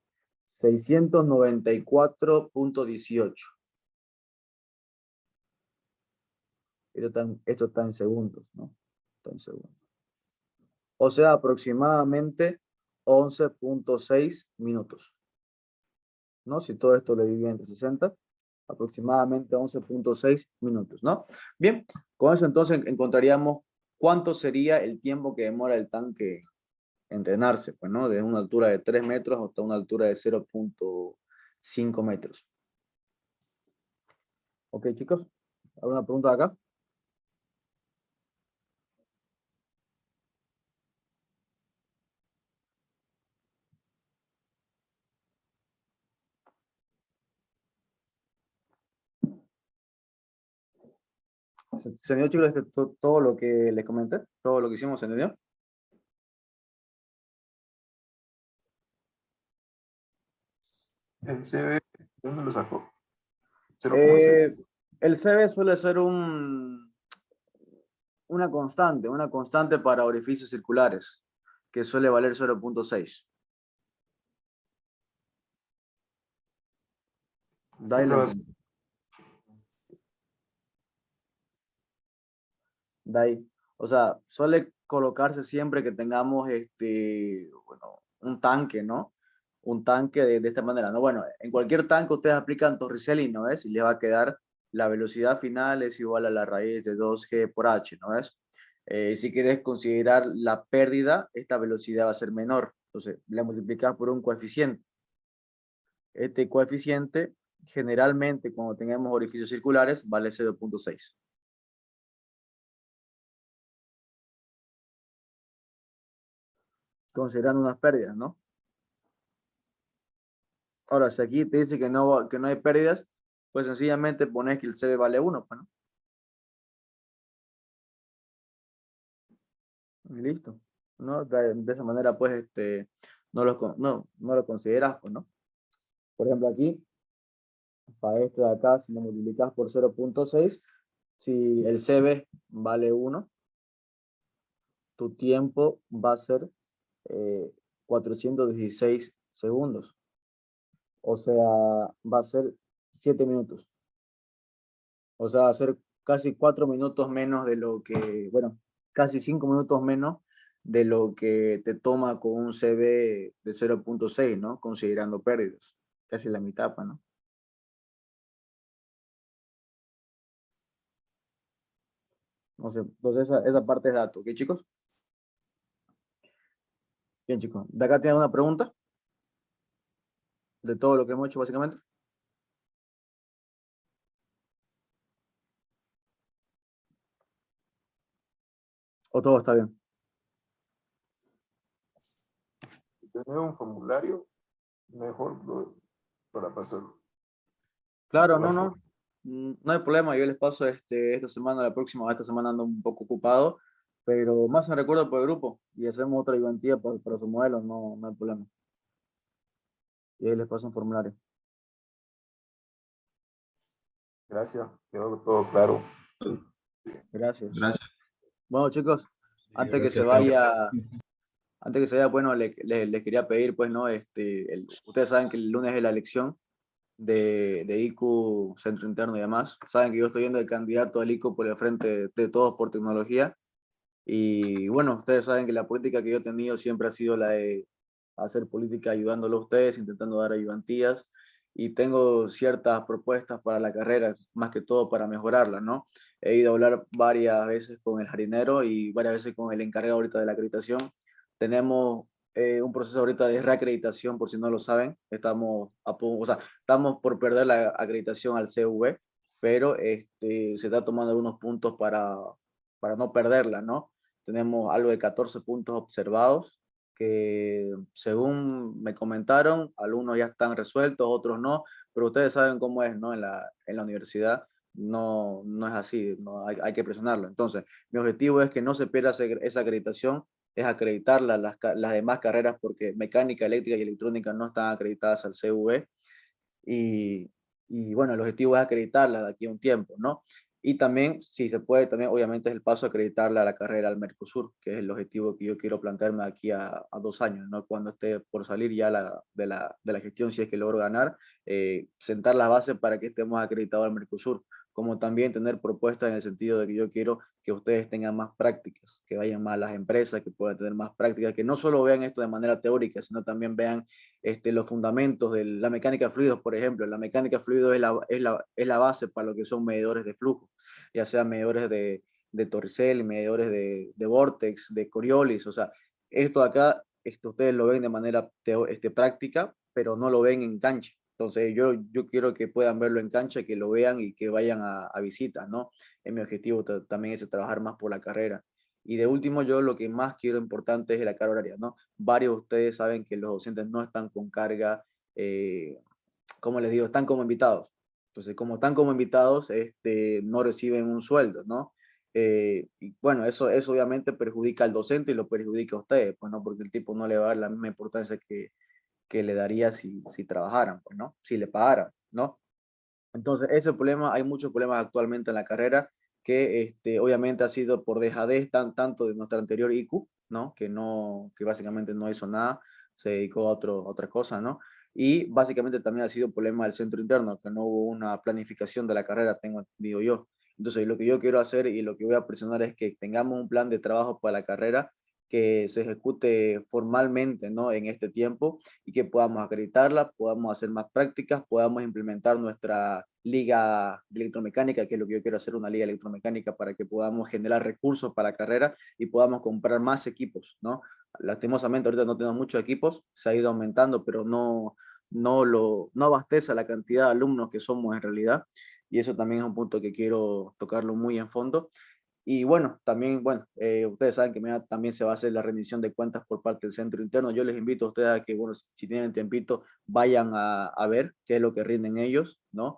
694.18. Esto está en segundos, ¿no? Está en segundos. O sea, aproximadamente 11.6 minutos, ¿no? Si todo esto lo divide entre 60, aproximadamente 11.6 minutos, ¿no? Bien, con eso entonces encontraríamos cuánto sería el tiempo que demora el tanque en llenarse, pues, ¿no? De una altura de 3 metros hasta una altura de 0.5 metros. Ok, chicos, ¿alguna pregunta acá? ¿Se entendió, chicos, todo lo que les comenté? ¿Todo lo que hicimos se entendió? El CB, ¿dónde lo sacó? 0.6. El CB suele ser una constante para orificios circulares, que suele valer 0.6. De ahí Siempre lo va a ser encontré. De ahí. O sea, suele colocarse siempre que tengamos bueno, un tanque, ¿no? Un tanque de esta manera, ¿no? Bueno, en cualquier tanque ustedes aplican Torricelli, ¿no ves? Y les va a quedar la velocidad final es igual a la raíz de 2G por H, ¿no ves? Si quieres considerar la pérdida, esta velocidad va a ser menor. Entonces, le multiplicas por un coeficiente. Este coeficiente, generalmente, cuando tengamos orificios circulares, vale 0.6. Considerando unas pérdidas, ¿no? Ahora, si aquí te dice que no hay pérdidas, pues sencillamente pones que el CB vale 1, pues, ¿no? Y listo. ¿No? De esa manera, pues, no lo consideras, pues, ¿no? Por ejemplo, aquí, para esto de acá, si lo multiplicas por 0.6, si el CB vale 1, tu tiempo va a ser 416 segundos. O sea, va a ser 7 minutos. O sea, va a ser casi 4 minutos menos de lo que, bueno, casi 5 minutos menos de lo que te toma con un CB de 0.6, ¿no? Considerando pérdidas. Casi la mitad, pues, ¿no? No sé, entonces esa parte es dato. ¿Ok, chicos? Bien, chicos. ¿De acá tienen una pregunta? De todo lo que hemos hecho, básicamente. ¿O todo está bien? Si tener un formulario, mejor para pasarlo. Claro, no. No hay problema. Yo les paso esta semana, la próxima. Esta semana ando un poco ocupado, pero más me recuerdo por el grupo y hacemos otra ayudantía para su modelo. No hay problema. Y ahí les paso un formulario. Gracias, quedó todo claro. Gracias. Gracias. Bueno, chicos, Sí, antes que se gracias, profe. vaya, bueno, les quería pedir, pues, ¿no? Ustedes saben que el lunes es la elección de IQ, Centro Interno y demás. Saben que yo estoy viendo el candidato al IQ por el frente de Todos por Tecnología. Y bueno, ustedes saben que la política que yo he tenido siempre ha sido la de hacer política ayudándolo a ustedes, intentando dar ayudantías. Y tengo ciertas propuestas para la carrera, más que todo para mejorarla, ¿no? He ido a hablar varias veces con el jardinero y varias veces con el encargado ahorita de la acreditación. Tenemos un proceso ahorita de reacreditación, por si no lo saben. Estamos por perder la acreditación al CV, pero se está tomando algunos puntos para no perderla, ¿no? Tenemos algo de 14 puntos observados que, según me comentaron, algunos ya están resueltos, otros no, pero ustedes saben cómo es, ¿no? En la universidad no es así, no, hay que presionarlo. Entonces, mi objetivo es que no se pierda esa acreditación, es acreditar las demás carreras, porque mecánica, eléctrica y electrónica no están acreditadas al CV. Y bueno, el objetivo es acreditarla de aquí a un tiempo, ¿no? Y también, si se puede, también obviamente es el paso a acreditarla a la carrera al Mercosur, que es el objetivo que yo quiero plantearme aquí a 2 años, ¿no? Cuando esté por salir ya de la gestión, si es que logro ganar, sentar las bases para que estemos acreditados al Mercosur, como también tener propuestas en el sentido de que yo quiero que ustedes tengan más prácticas, que vayan más a las empresas, que puedan tener más prácticas, que no solo vean esto de manera teórica, sino también vean los fundamentos de la mecánica de fluidos, por ejemplo. La mecánica de fluidos es la base para lo que son medidores de flujo, ya sean medidores de Torricelli, medidores de Vortex, de Coriolis. O sea, esto acá, ustedes lo ven de manera práctica, pero no lo ven en cancha. Entonces yo quiero que puedan verlo en cancha, que lo vean y que vayan a visitas, ¿no? Es mi objetivo también es trabajar más por la carrera. Y de último, yo lo que más quiero importante es la carga horaria, ¿no? Varios de ustedes saben que los docentes no están con carga, como les digo, están como invitados. Entonces, como están como invitados, no reciben un sueldo, ¿no? Y bueno, eso obviamente perjudica al docente y lo perjudica a ustedes, pues, ¿no? Porque el tipo no le va a dar la misma importancia que le daría si trabajaran, pues, ¿no? Si le pagaran, ¿no? Entonces, ese problema, hay muchos problemas actualmente en la carrera que obviamente ha sido por dejadez tanto de nuestra anterior IQ, ¿no? Que básicamente no hizo nada, se dedicó a otra cosa, ¿no? Y básicamente también ha sido problema del centro interno, que no hubo una planificación de la carrera, tengo entendido yo. Entonces, lo que yo quiero hacer y lo que voy a presionar es que tengamos un plan de trabajo para la carrera que se ejecute formalmente, ¿no? En este tiempo y que podamos acreditarla, podamos hacer más prácticas, podamos implementar liga de electromecánica, que es lo que yo quiero hacer, una liga electromecánica para que podamos generar recursos para la carrera y podamos comprar más equipos, ¿no? Lastimosamente ahorita no tenemos muchos equipos, se ha ido aumentando, pero no abastece a la cantidad de alumnos que somos en realidad, y eso también es un punto que quiero tocarlo muy en fondo. Y bueno, también, bueno, ustedes saben que mañana también se va a hacer la rendición de cuentas por parte del centro interno. Yo les invito a ustedes a que, bueno, si tienen tiempito, vayan a ver qué es lo que rinden ellos, ¿no?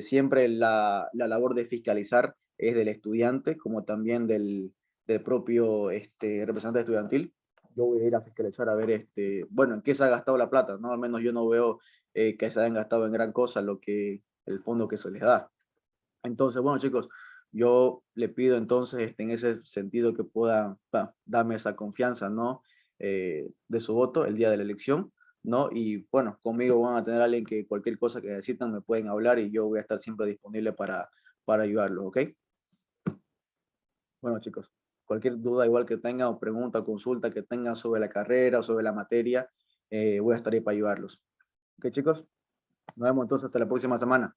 Siempre la labor de fiscalizar es del estudiante, como también del propio representante estudiantil. Yo voy a ir a fiscalizar a ver, bueno, en qué se ha gastado la plata, ¿no? Al menos yo no veo que se hayan gastado en gran cosa el fondo que se les da. Entonces, bueno, chicos, yo le pido entonces en ese sentido que puedan darme esa confianza, ¿no? De su voto el día de la elección, ¿no? Y bueno, conmigo van a tener a alguien que cualquier cosa que necesitan me pueden hablar y yo voy a estar siempre disponible para ayudarlos, ¿ok? Bueno, chicos, cualquier duda igual que tengan o pregunta o consulta que tengan sobre la carrera o sobre la materia, voy a estar ahí para ayudarlos. ¿Ok, chicos? Nos vemos entonces hasta la próxima semana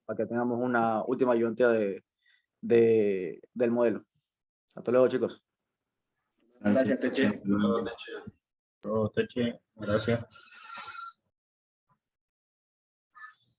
para que tengamos una última ayudantía del modelo. Hasta luego, chicos. Gracias, Teche. Todo, Teche. Gracias.